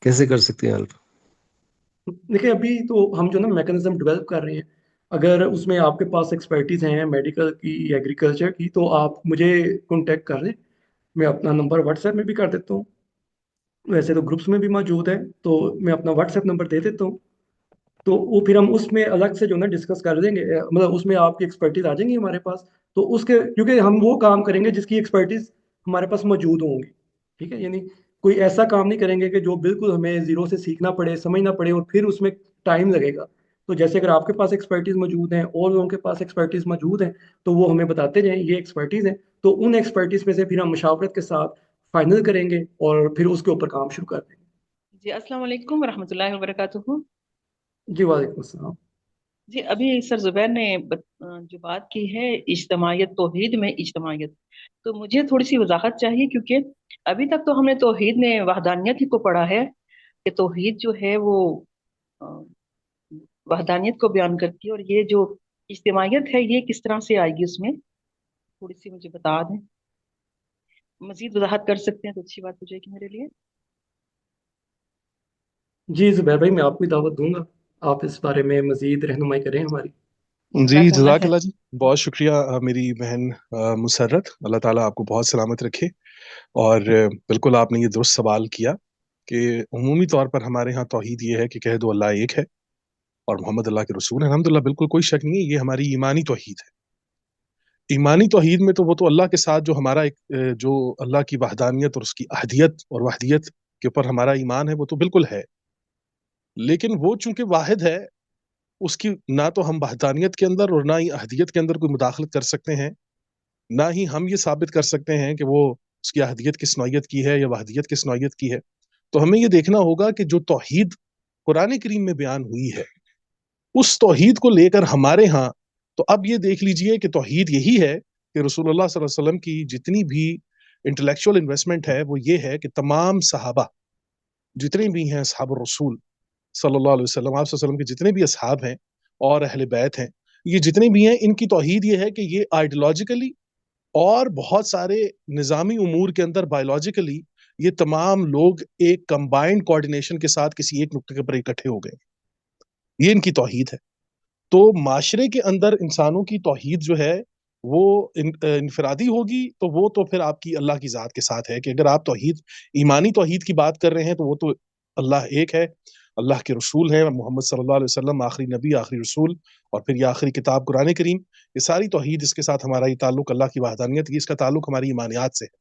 کیسے کر سکتے ہیں ہیلپ؟ دیکھیں ابھی تو ہم جو نا میکانزم ڈیولپ کر رہے ہیں، اگر اس میں آپ کے پاس ایکسپرٹیز ہیں میڈیکل کی یا ایگریکلچر کی تو آپ مجھے کانٹیکٹ کر لیں، میں اپنا نمبر واٹس ایپ میں بھی کر دیتا ہوں، ویسے تو گروپس میں بھی موجود ہے، تو میں اپنا واٹس ایپ نمبر دے دیتا ہوں، تو وہ پھر ہم اس میں الگ سے جو نا ڈسکس کر لیں گے، مطلب اس میں آپ کی ایکسپرٹیز آ جائیں گی ہمارے پاس، تو اس کے کیونکہ ہم وہ کام کریں گے جس کی ایکسپرٹیز ہمارے پاس موجود ہوں گی، ٹھیک ہے، یعنی کوئی ایسا کام نہیں کریں گے کہ جو بالکل ہمیں زیرو سے سیکھنا پڑے، سمجھنا پڑے، اور پھر اس میں ٹائم لگے گا۔ تو جیسے اگر آپ کے پاس ایکسپرٹیز موجود ہیں اور لوگوں کے پاس ایکسپرٹیز موجود ہیں تو وہ ہمیں بتاتے جائیں یہ ایکسپرٹیز ہیں، تو ان ایکسپرٹیز میں سے پھر ہم مشاورت کے ساتھ فائنل کریں گے اور پھر اس کے اوپر کام شروع کر دیں گے۔ جی السلام علیکم ورحمۃ اللہ وبرکاتہ۔ جی وعلیکم السلام۔ جی ابھی سر زبیر نے جو بات کی ہے اجتماعیت، توحید میں اجتماعیت، تو مجھے تھوڑی سی وضاحت چاہیے، کیونکہ ابھی تک تو ہم نے توحید میں وحدانیت ہی کو پڑھا ہے کہ توحید جو ہے وہ آ، وحدانیت کو بیان کرتی ہے، اور یہ جو اجتماعیت ہے یہ کس طرح سے آئے گی اس میں، تھوڑی سی مجھے بتا دیں، مزید وضاحت کر سکتے ہیں تو اچھی بات ہو جائے گی میرے لیے۔ جی زبیر بھائی، میں آپ کو بھی دعوت دوں گا، آپ اس بارے میں مزید رہنمائی کریں ہماری۔ جی جزاک اللہ جزاک خیر۔ اللہ جی، بہت شکریہ میری بہن مسرت، اللہ تعالیٰ آپ کو بہت سلامت رکھے۔ اور بالکل آپ نے یہ درست سوال کیا کہ عمومی طور پر ہمارے ہاں توحید یہ ہے کہ کہہ دو اللہ ایک ہے اور محمد اللہ کے رسول ہیں، الحمدللہ بالکل کوئی شک نہیں ہے، یہ ہماری ایمانی توحید ہے۔ ایمانی توحید میں تو وہ تو اللہ کے ساتھ جو ہمارا ایک جو اللہ کی وحدانیت اور اس کی احدیت اور وحدیت کے اوپر ہمارا ایمان ہے وہ تو بالکل ہے، لیکن وہ چونکہ واحد ہے اس کی نہ تو ہم وحدانیت کے اندر اور نہ ہی احدیت کے اندر کوئی مداخلت کر سکتے ہیں، نہ ہی ہم یہ ثابت کر سکتے ہیں کہ وہ اس کی احدیت کس نوعیت کی ہے یا وحدیت کس نوعیت کی ہے۔ تو ہمیں یہ دیکھنا ہوگا کہ جو توحید قرآن کریم میں بیان ہوئی ہے اس توحید کو لے کر ہمارے ہاں تو اب یہ دیکھ لیجئے کہ توحید یہی ہے کہ رسول اللہ صلی اللہ علیہ وسلم کی جتنی بھی انٹلیکچوئل انویسٹمنٹ ہے وہ یہ ہے کہ تمام صحابہ جتنے بھی ہیں اصحاب الرسول صلی اللہ علیہ وسلم، آپ صلی اللہ علیہ وسلم کے جتنے بھی اصحاب ہیں اور اہل بیت ہیں، یہ جتنے بھی ہیں ان کی توحید یہ ہے کہ یہ آئیڈیولوجیکلی اور بہت سارے نظامی امور کے اندر بایولوجیکلی یہ تمام لوگ ایک کمبائنڈ کوارڈینیشن کے ساتھ کسی ایک نقطے پر اکٹھے ہو گئے، یہ ان کی توحید ہے۔ تو معاشرے کے اندر انسانوں کی توحید جو ہے وہ انفرادی ہوگی تو وہ تو پھر آپ کی اللہ کی ذات کے ساتھ ہے کہ اگر آپ توحید ایمانی توحید کی بات کر رہے ہیں تو وہ تو اللہ ایک ہے، اللہ کے رسول ہیں، محمد صلی اللہ علیہ وسلم آخری نبی آخری رسول، اور پھر یہ آخری کتاب قرآن کریم، یہ ساری توحید اس کے ساتھ ہمارا یہ تعلق اللہ کی وحدانیت، اس کا تعلق ہماری ایمانیات سے ہے۔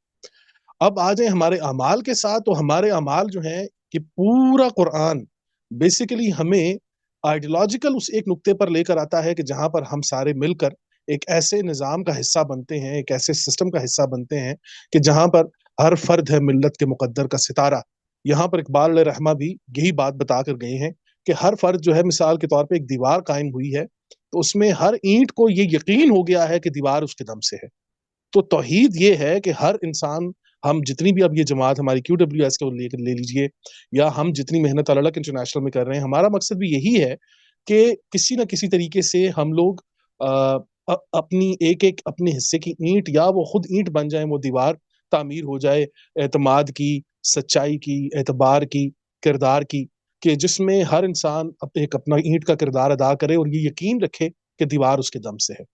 اب آ جائیں ہمارے اعمال کے ساتھ، تو ہمارے اعمال جو ہیں کہ پورا قرآن بیسیکلی ہمیں آئیڈیولوجیکل اس ایک نقطے پر لے کر آتا ہے کہ جہاں پر ہم سارے مل کر ایک ایسے نظام کا حصہ بنتے ہیں، ایک ایسے سسٹم کا حصہ بنتے ہیں کہ جہاں پر ہر فرد ہے ملت کے مقدر کا ستارہ۔ یہاں پر اقبال علیہ رحمہ بھی یہی بات بتا کر گئے ہیں کہ ہر فرد جو ہے مثال کے طور پہ ایک دیوار قائم ہوئی ہے تو اس میں ہر اینٹ کو یہ یقین ہو گیا ہے کہ دیوار اس کے دم سے ہے۔ تو توحید یہ ہے کہ ہر انسان، ہم جتنی بھی اب یہ جماعت ہماری QWS کو لے لیجئے یا ہم جتنی محنت الگ انٹرنیشنل میں کر رہے ہیں، ہمارا مقصد بھی یہی ہے کہ کسی نہ کسی طریقے سے ہم لوگ اپنی ایک ایک اپنے حصے کی اینٹ یا وہ خود اینٹ بن جائیں، وہ دیوار تعمیر ہو جائے اعتماد کی، سچائی کی، اعتبار کی، کردار کی، کہ جس میں ہر انسان ایک اپنا اینٹ کا کردار ادا کرے اور یہ یقین رکھے کہ دیوار اس کے دم سے ہے۔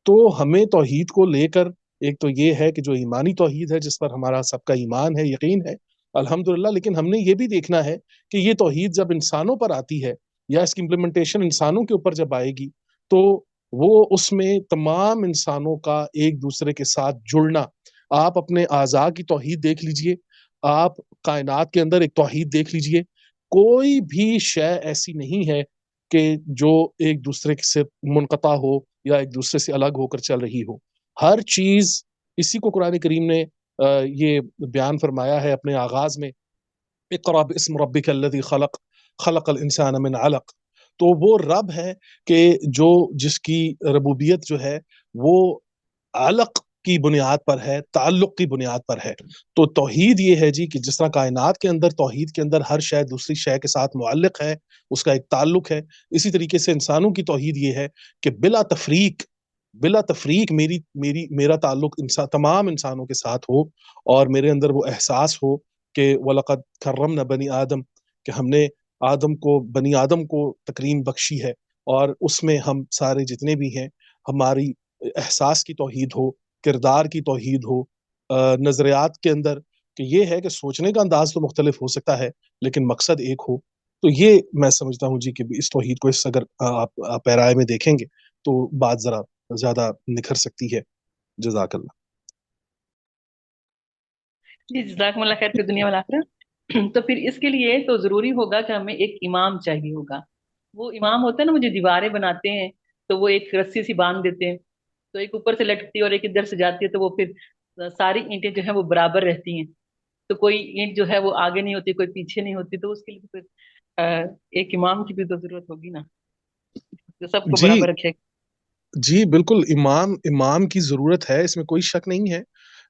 تو ہمیں توحید کو لے کر ایک تو یہ ہے کہ جو ایمانی توحید ہے جس پر ہمارا سب کا ایمان ہے، یقین ہے الحمدللہ، لیکن ہم نے یہ بھی دیکھنا ہے کہ یہ توحید جب انسانوں پر آتی ہے یا اس کی امپلیمنٹیشن انسانوں کے اوپر جب آئے گی تو وہ اس میں تمام انسانوں کا ایک دوسرے کے ساتھ جڑنا، آپ اپنے اعضاء کی توحید دیکھ لیجئے، آپ کائنات کے اندر ایک توحید دیکھ لیجئے، کوئی بھی شے ایسی نہیں ہے کہ جو ایک دوسرے سے منقطع ہو یا ایک دوسرے سے الگ ہو کر چل رہی ہو۔ ہر چیز، اسی کو قرآن کریم نے یہ بیان فرمایا ہے اپنے آغاز میں، اقرأ باسم ربک الذی خلق خلق الانسان من علق۔ تو وہ رب ہے کہ جو جس کی ربوبیت جو ہے وہ علق کی بنیاد پر ہے، تعلق کی بنیاد پر ہے۔ تو توحید یہ ہے جی کہ جس طرح کائنات کے اندر توحید کے اندر ہر شے دوسری شے کے ساتھ معلق ہے، اس کا ایک تعلق ہے، اسی طریقے سے انسانوں کی توحید یہ ہے کہ بلا تفریق میرا تعلق تمام انسانوں کے ساتھ ہو، اور میرے اندر وہ احساس ہو کہ وَلَقَدْ كَرَّمْنَا بَنِي آدم، کہ ہم نے بنی آدم کو تکریم بخشی ہے، اور اس میں ہم سارے جتنے بھی ہیں ہماری احساس کی توحید ہو، کردار کی توحید ہو، نظریات کے اندر کہ یہ ہے کہ سوچنے کا انداز تو مختلف ہو سکتا ہے لیکن مقصد ایک ہو۔ تو یہ میں سمجھتا ہوں جی کہ اس توحید کو اگر آپ پیرائے میں دیکھیں گے تو بات ذرا زیادہ نکھر سکتی ہے۔ جزاک اللہ۔ جی جزاکم اللہ خیر، پھر دنیا والآخرہ۔ تو پھر اس کے لیے تو ضروری ہوگا کہ ہمیں ایک امام چاہیے ہوگا۔ وہ امام ہوتا ہے نا، وہ جو دیواریں بناتے ہیں تو وہ ایک رسی سی باندھ دیتے ہیں، تو ایک اوپر سے لٹکتی ہے اور ایک ادھر سے جاتی ہے، تو وہ پھر ساری اینٹیں جو ہیں وہ برابر رہتی ہیں، تو کوئی اینٹ جو ہے وہ آگے نہیں ہوتی، کوئی پیچھے نہیں ہوتی، تو اس کے لیے پھر ایک امام کی بھی تو ضرورت ہوگی نا۔ सबको जी बराबर रखे। जी बिल्कुल, इमाम की जरूरत है, इसमें कोई शक नहीं है।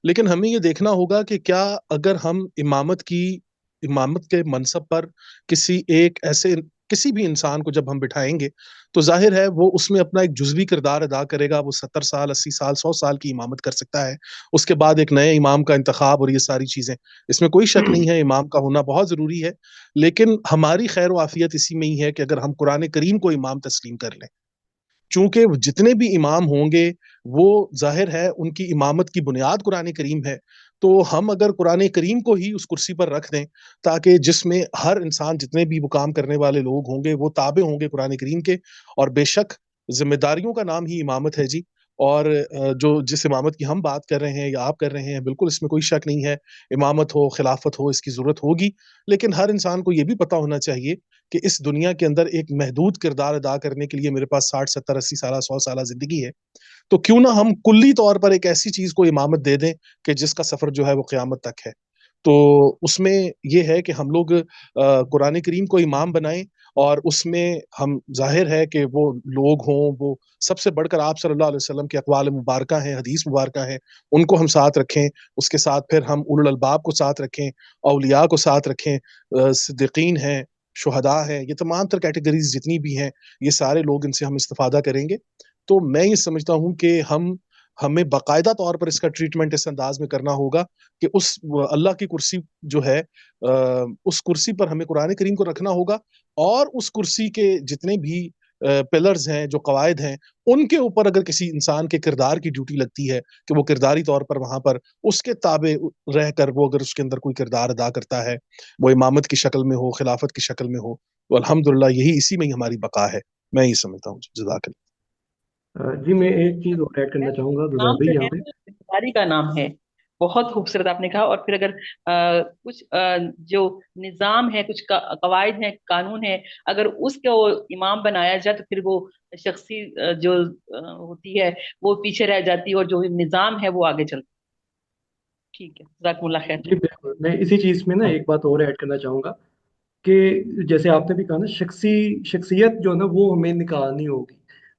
लेकिन हमें ये देखना होगा कि क्या अगर हम इमामत के मनसब पर किसी भी इंसान को जब हम बिठाएंगे, तो जाहिर है वो उसमें अपना एक जुज़वी किरदार अदा करेगा। वो 70 साल, 80 साल, 100 साल की इमामत कर सकता है। उसके बाद एक नए इमाम का इंतखाब और ये सारी चीजें, इसमें कोई शक नहीं है, इमाम का होना बहुत जरूरी है। लेकिन हमारी खैर व आफियत इसी में ही है कि अगर हम कुरान करीम को इमाम तस्लीम कर लें, चूंकि जितने भी इमाम होंगे वो जाहिर है उनकी इमामत की बुनियाद कुरान करीम है। तो हम अगर कुरान करीम को ही उस कुर्सी पर रख दें, ताकि जिसमें हर इंसान, जितने भी वो काम करने वाले लोग होंगे, वो ताबे होंगे कुरान करीम के। और बेशक जिम्मेदारियों का नाम ही इमामत है जी। और जो जिस इमामत की हम बात कर रहे हैं या आप कर रहे हैं, बिल्कुल इसमें कोई शक नहीं है, इमामत हो, खिलाफत हो, इसकी जरूरत होगी। लेकिन हर इंसान को ये भी पता होना चाहिए कि इस दुनिया के अंदर एक महदूद किरदार अदा करने के लिए मेरे पास 60, 70, 80 साल, 100 साल जिंदगी है। तो क्यों ना हम कुल्ली तौर पर एक ऐसी चीज को इमामत दे दें कि जिसका सफर जो है वो क़यामत तक है। तो उसमें ये है कि हम लोग कुरान करीम को इमाम बनाएं, और उसमें हम जाहिर है कि वो लोग हों, वो सबसे बढ़कर आप सल्लल्लाहु अलैहि वसल्लम के अक़वाल मुबारक हैं, हदीस मुबारक हैं, उनको हम साथ रखें। उसके साथ फिर हम उलुल अलबाब को साथ रखें, औलिया को साथ रखें, सिद्दीकीन हैं, शुहदा हैं, ये तमाम तर कैटेगरीज जितनी भी हैं, ये सारे लोग, इनसे हम इस्तिफादा करेंगे। तो मैं ये समझता हूँ कि हमें बाकायदा तौर पर इसका ट्रीटमेंट इस अंदाज में करना होगा कि उस अल्लाह की कुर्सी जो है, उस कुर्सी पर हमें कुरान करीम को रखना होगा। और उस कुर्सी के जितने भी पिलर्स हैं, जो कवायद हैं, उनके ऊपर अगर किसी इंसान के किरदार की ड्यूटी लगती है कि वो किरदारी तौर पर वहां पर उसके ताबे रहकर वो अगर उसके अंदर कोई किरदार अदा करता है, वो इमामत की शक्ल में हो, खिलाफत की शक्ल में हो, तो अल्हम्दुलिल्लाह यही इसी में ही हमारी बका है। मैं ये समझता हूँ। जज़ाकल्लाह। जी मैं एक चीज़ और ऐड करना चाहूँगा जुबैर नाम भाई जो है यहाँ पे। वो जिम्मेदारी का नाम है। बहुत खूबसूरत आपने कहा। और फिर अगर कुछ जो निजाम है, कुछ कवायद है, कानून है, अगर उसको इमाम बनाया जाए तो फिर वो शख्सी जो होती है वो पीछे रह जाती है, और जो निजाम है वो आगे चलता है। ठीक है, जज़ाकुमुल्लाह खैर। जी बिल्कुल, मैं इसी चीज़ में ना एक बात और ऐड करना चाहूँगा कि जैसे आपने भी कहा ना, शख्सियत जो है ना वो हमें निकालनी होगी।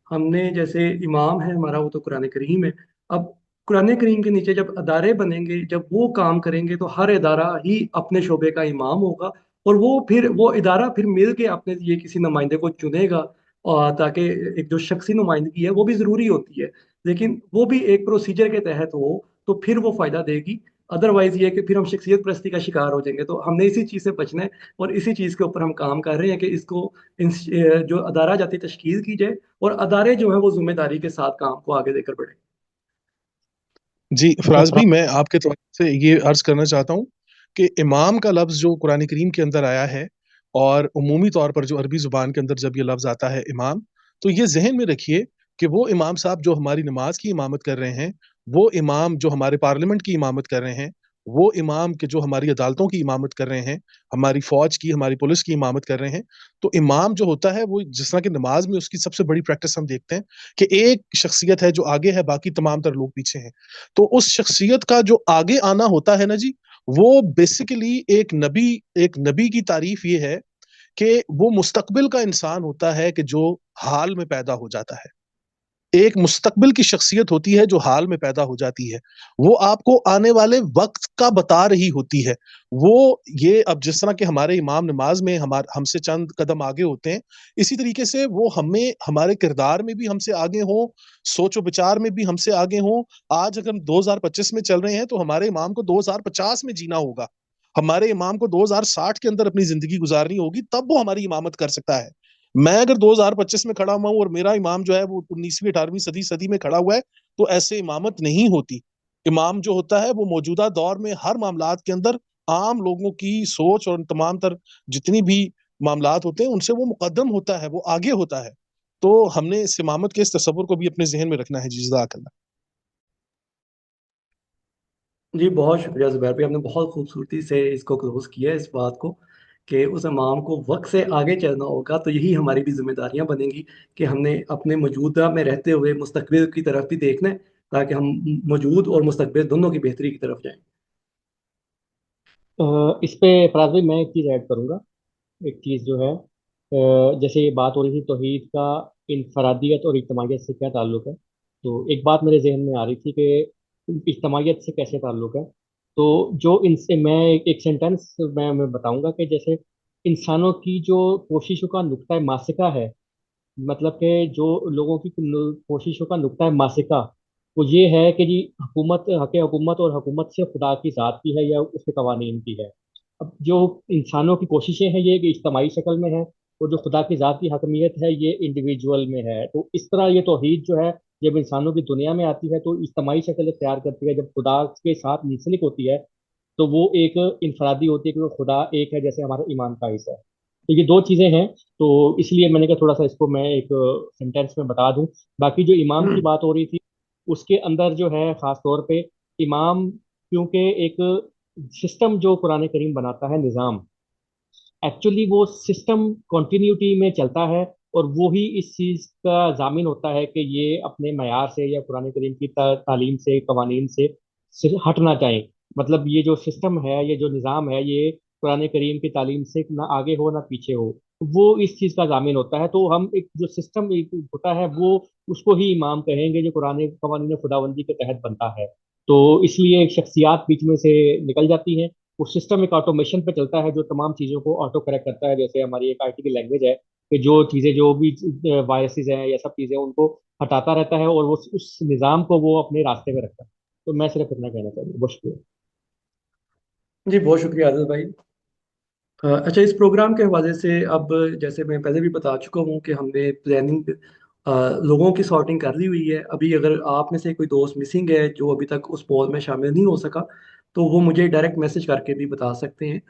हमने जैसे इमाम है हमारा, वो तो कुरान करीम है। अब कुरान करीम के नीचे जब अदारे बनेंगे, जब वो काम करेंगे, तो हर इदारा ही अपने शोबे का इमाम होगा। और वो इदारा फिर मिल के अपने लिए किसी नुमाइंदे को चुनेगा। और ताकि एक जो शख्सी नुमाइंदगी है वो भी ज़रूरी होती है, लेकिन वो भी एक प्रोसीजर के तहत हो, तो फिर वो फ़ायदा देगी। अदरवाइज ये कि फिर हम शख्सियत परस्ती का शिकार हो जाएंगे। तो हमने इसी चीज़ से बचना है, और इसी चीज़ के ऊपर हम काम कर रहे हैं कि इसको जो अदारा जाती तश्कील की जाए, और अदारे जो है वो जिम्मेदारी के साथ काम को आगे लेकर बढ़े। जी अच्छा फराज भी, मैं आपके तरफ से ये अर्ज करना चाहता हूँ कि इमाम का लफ्ज जो कुरान करीम के अंदर आया है, और उमूमी तौर पर जो अरबी जुबान के अंदर जब ये लफ्ज आता है इमाम, तो ये जहन में रखिए कि वो इमाम साहब जो हमारी नमाज की इमामत कर रहे हैं, वो इमाम जो हमारे पार्लियामेंट की इमामत कर रहे हैं, वो इमाम के जो हमारी अदालतों की इमामत कर रहे हैं, हमारी फौज की, हमारी पुलिस की इमामत कर रहे हैं। तो इमाम जो होता है, वो जिस तरह की नमाज में उसकी सबसे बड़ी प्रैक्टिस हम देखते हैं कि एक शख्सियत है जो आगे है, बाकी तमाम तर लोग पीछे हैं। तो उस शख्सियत का जो आगे आना होता है ना जी, वो बेसिकली एक नबी की तारीफ ये है कि वो मुस्तकबिल का इंसान होता है कि जो हाल में पैदा हो जाता है। एक मुस्तकबिल की शख्सियत होती है जो हाल में पैदा हो जाती है। वो आपको आने वाले वक्त का बता रही होती है। वो ये अब जिस तरह के हमारे इमाम नमाज में हमसे चंद कदम आगे होते हैं, इसी तरीके से वो हमें हमारे किरदार में भी हमसे आगे हों, सोचो विचार में भी हमसे आगे हों। आज अगर हम 2025 में चल रहे हैं, तो हमारे इमाम को 2050 में जीना होगा। हमारे इमाम को 2060 के अंदर अपनी जिंदगी गुजारनी होगी, तब वो हमारी इमामत कर सकता है। मैं अगर 2025 में खड़ा हुआ हूं और मेरा इमाम जो है वो 19वीं 18वीं सदी में खड़ा हुआ है, तो ऐसे इमामत नहीं होती। इमाम जो होता है वो मौजूदा दौर में हर मामलात के अंदर आम लोगों की सोच और तमाम तर जितनी भी मामलात होते हैं उनसे वो मुकद्दम होता है, वो आगे होता है। तो हमने इस इमामत के इस तस्वुर को भी अपने जहन में रखना है जी। जज़ाकल्लाह। जी बहुत शुक्रिया जुबैर भाई, आपने बहुत खूबसूरती से इसको क्लोज किया इस बात को, कि उस इमाम को वक्त से आगे चलना होगा। तो यही हमारी भी जिम्मेदारियां बनेंगी कि हमने अपने मौजूदा में रहते हुए मुस्तकबिल की तरफ भी देखना है, ताकि हम मौजूद और मुस्तकबिल दोनों की बेहतरी की तरफ जाएं। इस पे फराज भाई मैं एक चीज़ ऐड करूंगा। एक चीज़ जो है जैसे ये बात हो रही थी तौहीद का इनफरादियत और इज्तमाहियत से क्या ताल्लुक है, तो एक बात मेरे जहन में आ रही थी कि इज्तमाहियत से कैसे ताल्लुक है। तो जो इनसे मैं एक सेंटेंस मैं बताऊंगा कि जैसे इंसानों की जो कोशिशों का नुक्ता मासिका है, मतलब कि जो लोगों की कोशिशों का नुक्ता मासिका वो ये है कि जी हुकूमत, हक हुकूमत और हुकूमत से खुदा की ज़ात की है या उसके कवानीन की है। अब जो इंसानों की कोशिशें हैं ये कि इज्तमाही शक्ल में है, और जो खुदा की ज़ात की हकमियत है ये इंडिविजुअल में है। तो इस तरह ये तौहीद जो है जब इंसानों की दुनिया में आती है तो इज्तमाही शक्ल इख्तियार करती है। जब खुदा के साथ मुंसलिक होती है तो वो एक इनफरादी होती है कि वो खुदा एक है, जैसे हमारा ईमान का हिस्सा है। तो ये दो चीज़ें हैं, तो इसलिए मैंने कहा थोड़ा सा इसको मैं एक सेंटेंस में बता दूं। बाकी जो इमाम की बात हो रही थी उसके अंदर जो है ख़ास तौर पे इमाम, क्योंकि एक सिस्टम जो कुरान करीम बनाता है निज़ाम, एक्चुअली वो सिस्टम कंटिन्यूटी में चलता है, और वो ही इस चीज़ का जामिन होता है कि ये अपने मयार से या कुरान करीम की तालीम से कवानीन से हट ना जाए। मतलब ये जो सिस्टम है, ये जो निज़ाम है, ये कुरान करीम की तालीम से ना आगे हो ना पीछे हो, वो इस चीज़ का जामिन होता है। तो हम एक जो सिस्टम एक होता है वो उसको ही इमाम कहेंगे जो कुरान कवानीन खुदाबंदी के तहत बनता है। तो इसलिए शख्सियात बीच में से निकल जाती हैं। वो सिस्टम एक ऑटोमेशन पे चलता है जो तमाम चीज़ों को ऑटो करेक्ट करता है। जैसे हमारी एक आईटी की लैंग्वेज है कि जो चीज़ें जो भी वायरसेस हैं या सब चीज़ें उनको हटाता रहता है और वो उस निज़ाम को वो अपने रास्ते में रखता है। तो मैं सिर्फ इतना कहना चाहूँगा, बहुत शुक्रिया। जी बहुत शुक्रिया आदिल भाई। अच्छा, इस प्रोग्राम के हवाले से अब जैसे मैं पहले भी बता चुका हूँ कि हमने प्लानिंग लोगों की सॉर्टिंग कर ली हुई है। अभी अगर आप में से कोई दोस्त मिसिंग है जो अभी तक उस पोल में शामिल नहीं हो सका, तो वो मुझे डायरेक्ट मैसेज करके भी बता सकते हैं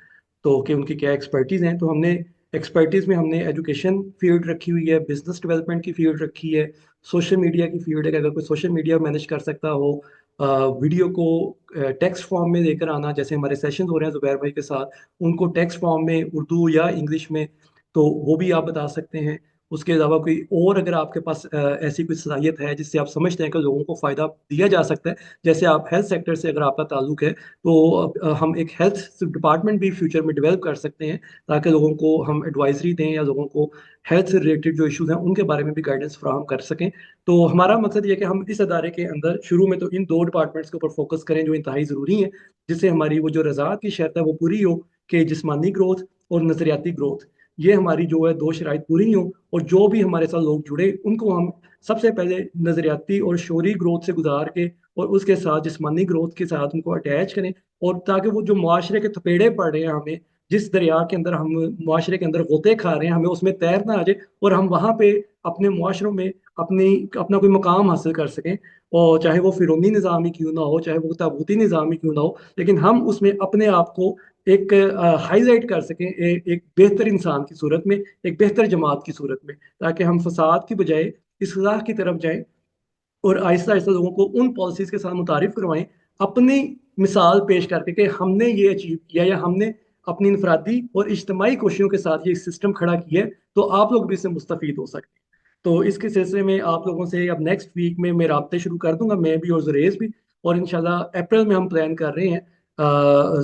तो कि उनकी क्या एक्सपर्टीज़ हैं। तो हमने एक्सपर्टीज़ में हमने एजुकेशन फील्ड रखी हुई है, बिजनेस डेवलपमेंट की फील्ड रखी है, सोशल मीडिया की फील्ड है कि अगर कोई सोशल मीडिया मैनेज कर सकता हो, वीडियो को टेक्स्ट फॉर्म में लेकर आना, जैसे हमारे सेशन हो रहे हैं जुबैर भाई के साथ, उनको टेक्स्ट फॉर्म में उर्दू या इंग्लिश में, तो वो भी आप बता सकते हैं। उसके अलावा कोई और अगर आपके पास ऐसी कोई सलाहियत है जिससे आप समझते हैं कि लोगों को फ़ायदा दिया जा सकता है, जैसे आप हेल्थ सेक्टर से अगर आपका ताल्लुक है, तो हम एक हेल्थ डिपार्टमेंट भी फ्यूचर में डेवलप कर सकते हैं ताकि लोगों को हम एडवाइजरी दें या लोगों को हेल्थ से रिलेटेड जो इश्यूज हैं उनके बारे में भी गाइडेंस फराहम कर सकें। तो हमारा मकसद ये है कि हम इस अदारे के अंदर शुरू में तो इन दो डिपार्टमेंट्स के ऊपर फोकस करें जो इंतहाई ज़रूरी है, जिससे हमारी वो जो रज़ात की शर्त है वो पूरी हो कि जिस्मानी ग्रोथ और नज़रियाती ग्रोथ, ये हमारी जो है दो शराइत पूरी हो, और जो भी हमारे साथ लोग जुड़े उनको हम सबसे पहले नज़रियाती और शौरी ग्रोथ से गुजार के और उसके साथ जिस्मानी ग्रोथ के साथ उनको अटैच करें, और ताकि वो जो मुआशरे के थपेड़े पड़ रहे हैं हमें, जिस दरिया के अंदर हम मुआशरे के अंदर गोते खा रहे हैं, हमें उसमें तैरना आ जाए और हम वहाँ पे अपने मुआशरों में अपना कोई मुकाम हासिल कर सकें। और चाहे वो फिरौनी निज़ाम ही क्यों ना हो, चाहे वो ताबूती निज़ाम ही क्यों ना हो, लेकिन हम उसमें अपने आप को एक हाईलाइट कर सकें एक बेहतर इंसान की सूरत में, एक बेहतर जमात की सूरत में, ताकि हम फसाद की बजाय इस्लाह की तरफ जाएं और आहिस्ता आहिस्ता लोगों को उन पॉलिसीज के साथ मुतारिफ करवाएं, अपनी मिसाल पेश करके कि हमने ये अचीव किया या हमने अपनी इनफरादी और इज्तमाही कोशिशों के साथ ये सिस्टम खड़ा किया है, तो आप लोग भी इससे मुस्तफीद हो सकते हैं। तो इसके सिलसिले में आप लोगों से अब नेक्स्ट वीक में मैं राब्ते शुरू कर दूंगा, मैं भी और जुरेज भी, और इंशाल्लाह अप्रैल में हम प्लान कर रहे हैं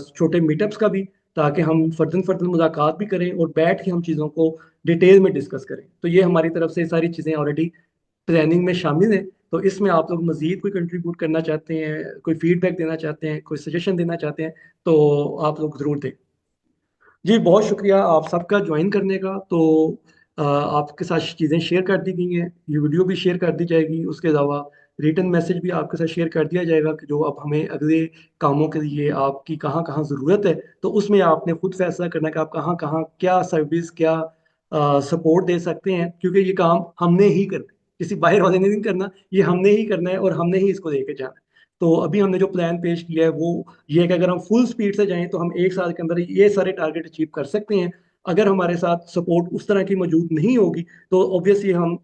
छोटे मीटअप्स का भी, ताकि हम फर्दन फर्दन मुलाकात भी करें और बैठ के हम चीज़ों को डिटेल में डिस्कस करें। तो ये हमारी तरफ से सारी चीज़ें ऑलरेडी प्लानिंग में शामिल है। तो इसमें आप लोग मजीद कोई कंट्रीब्यूट करना चाहते हैं, कोई फीडबैक देना चाहते हैं, कोई सजेशन देना चाहते हैं, तो आप लोग ज़रूर दें। जी बहुत शुक्रिया आप सबका ज्वाइन करने का। तो आपके साथ चीज़ें शेयर कर दी गई हैं, ये वीडियो भी शेयर कर दी जाएगी, उसके अलावा रिटन मैसेज भी आपके साथ शेयर कर दिया जाएगा कि जो अब हमें अगले कामों के लिए आपकी कहाँ कहाँ ज़रूरत है, तो उसमें आपने खुद फैसला करना कि आप कहाँ कहाँ क्या सर्विस क्या सपोर्ट दे सकते हैं, क्योंकि ये काम हमने ही करना है, किसी बाहर वाले ने नहीं करना, ये हमने ही करना है और हमने ही इसको लेके जाना है। तो अभी हमने जो प्लान पेश किया है वो ये है कि अगर हम फुल स्पीड से जाएं तो हम एक साल के अंदर ये सारे टारगेट अचीव कर सकते हैं। अगर हमारे साथ सपोर्ट उस तरह की मौजूद नहीं होगी तो ऑब्वियसली हम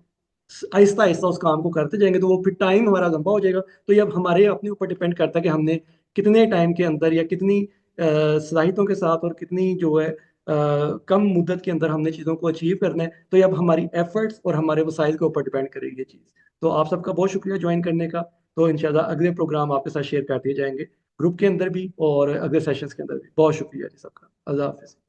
आहिस्ता आहिस्ता उस काम को करते जाएंगे, तो वो फिर टाइम हमारा लंबा हो जाएगा। तो ये अब हमारे अपने ऊपर डिपेंड करता है कि हमने कितने टाइम के अंदर या कितनी सलाहियतों के साथ और कितनी जो है कम मुद्दत के अंदर हमने चीज़ों को अचीव करना है। तो ये अब हमारी एफर्ट्स और हमारे वसाइल के ऊपर डिपेंड करेगी ये चीज़। तो आप सबका बहुत शुक्रिया ज्वाइन करने का। तो इंशाल्लाह अगले प्रोग्राम आपके साथ शेयर कर दिए जाएंगे, ग्रुप के अंदर भी और अगले सेशंस के अंदर भी। बहुत शुक्रिया जी सबका। अल्लाह हाफिज़।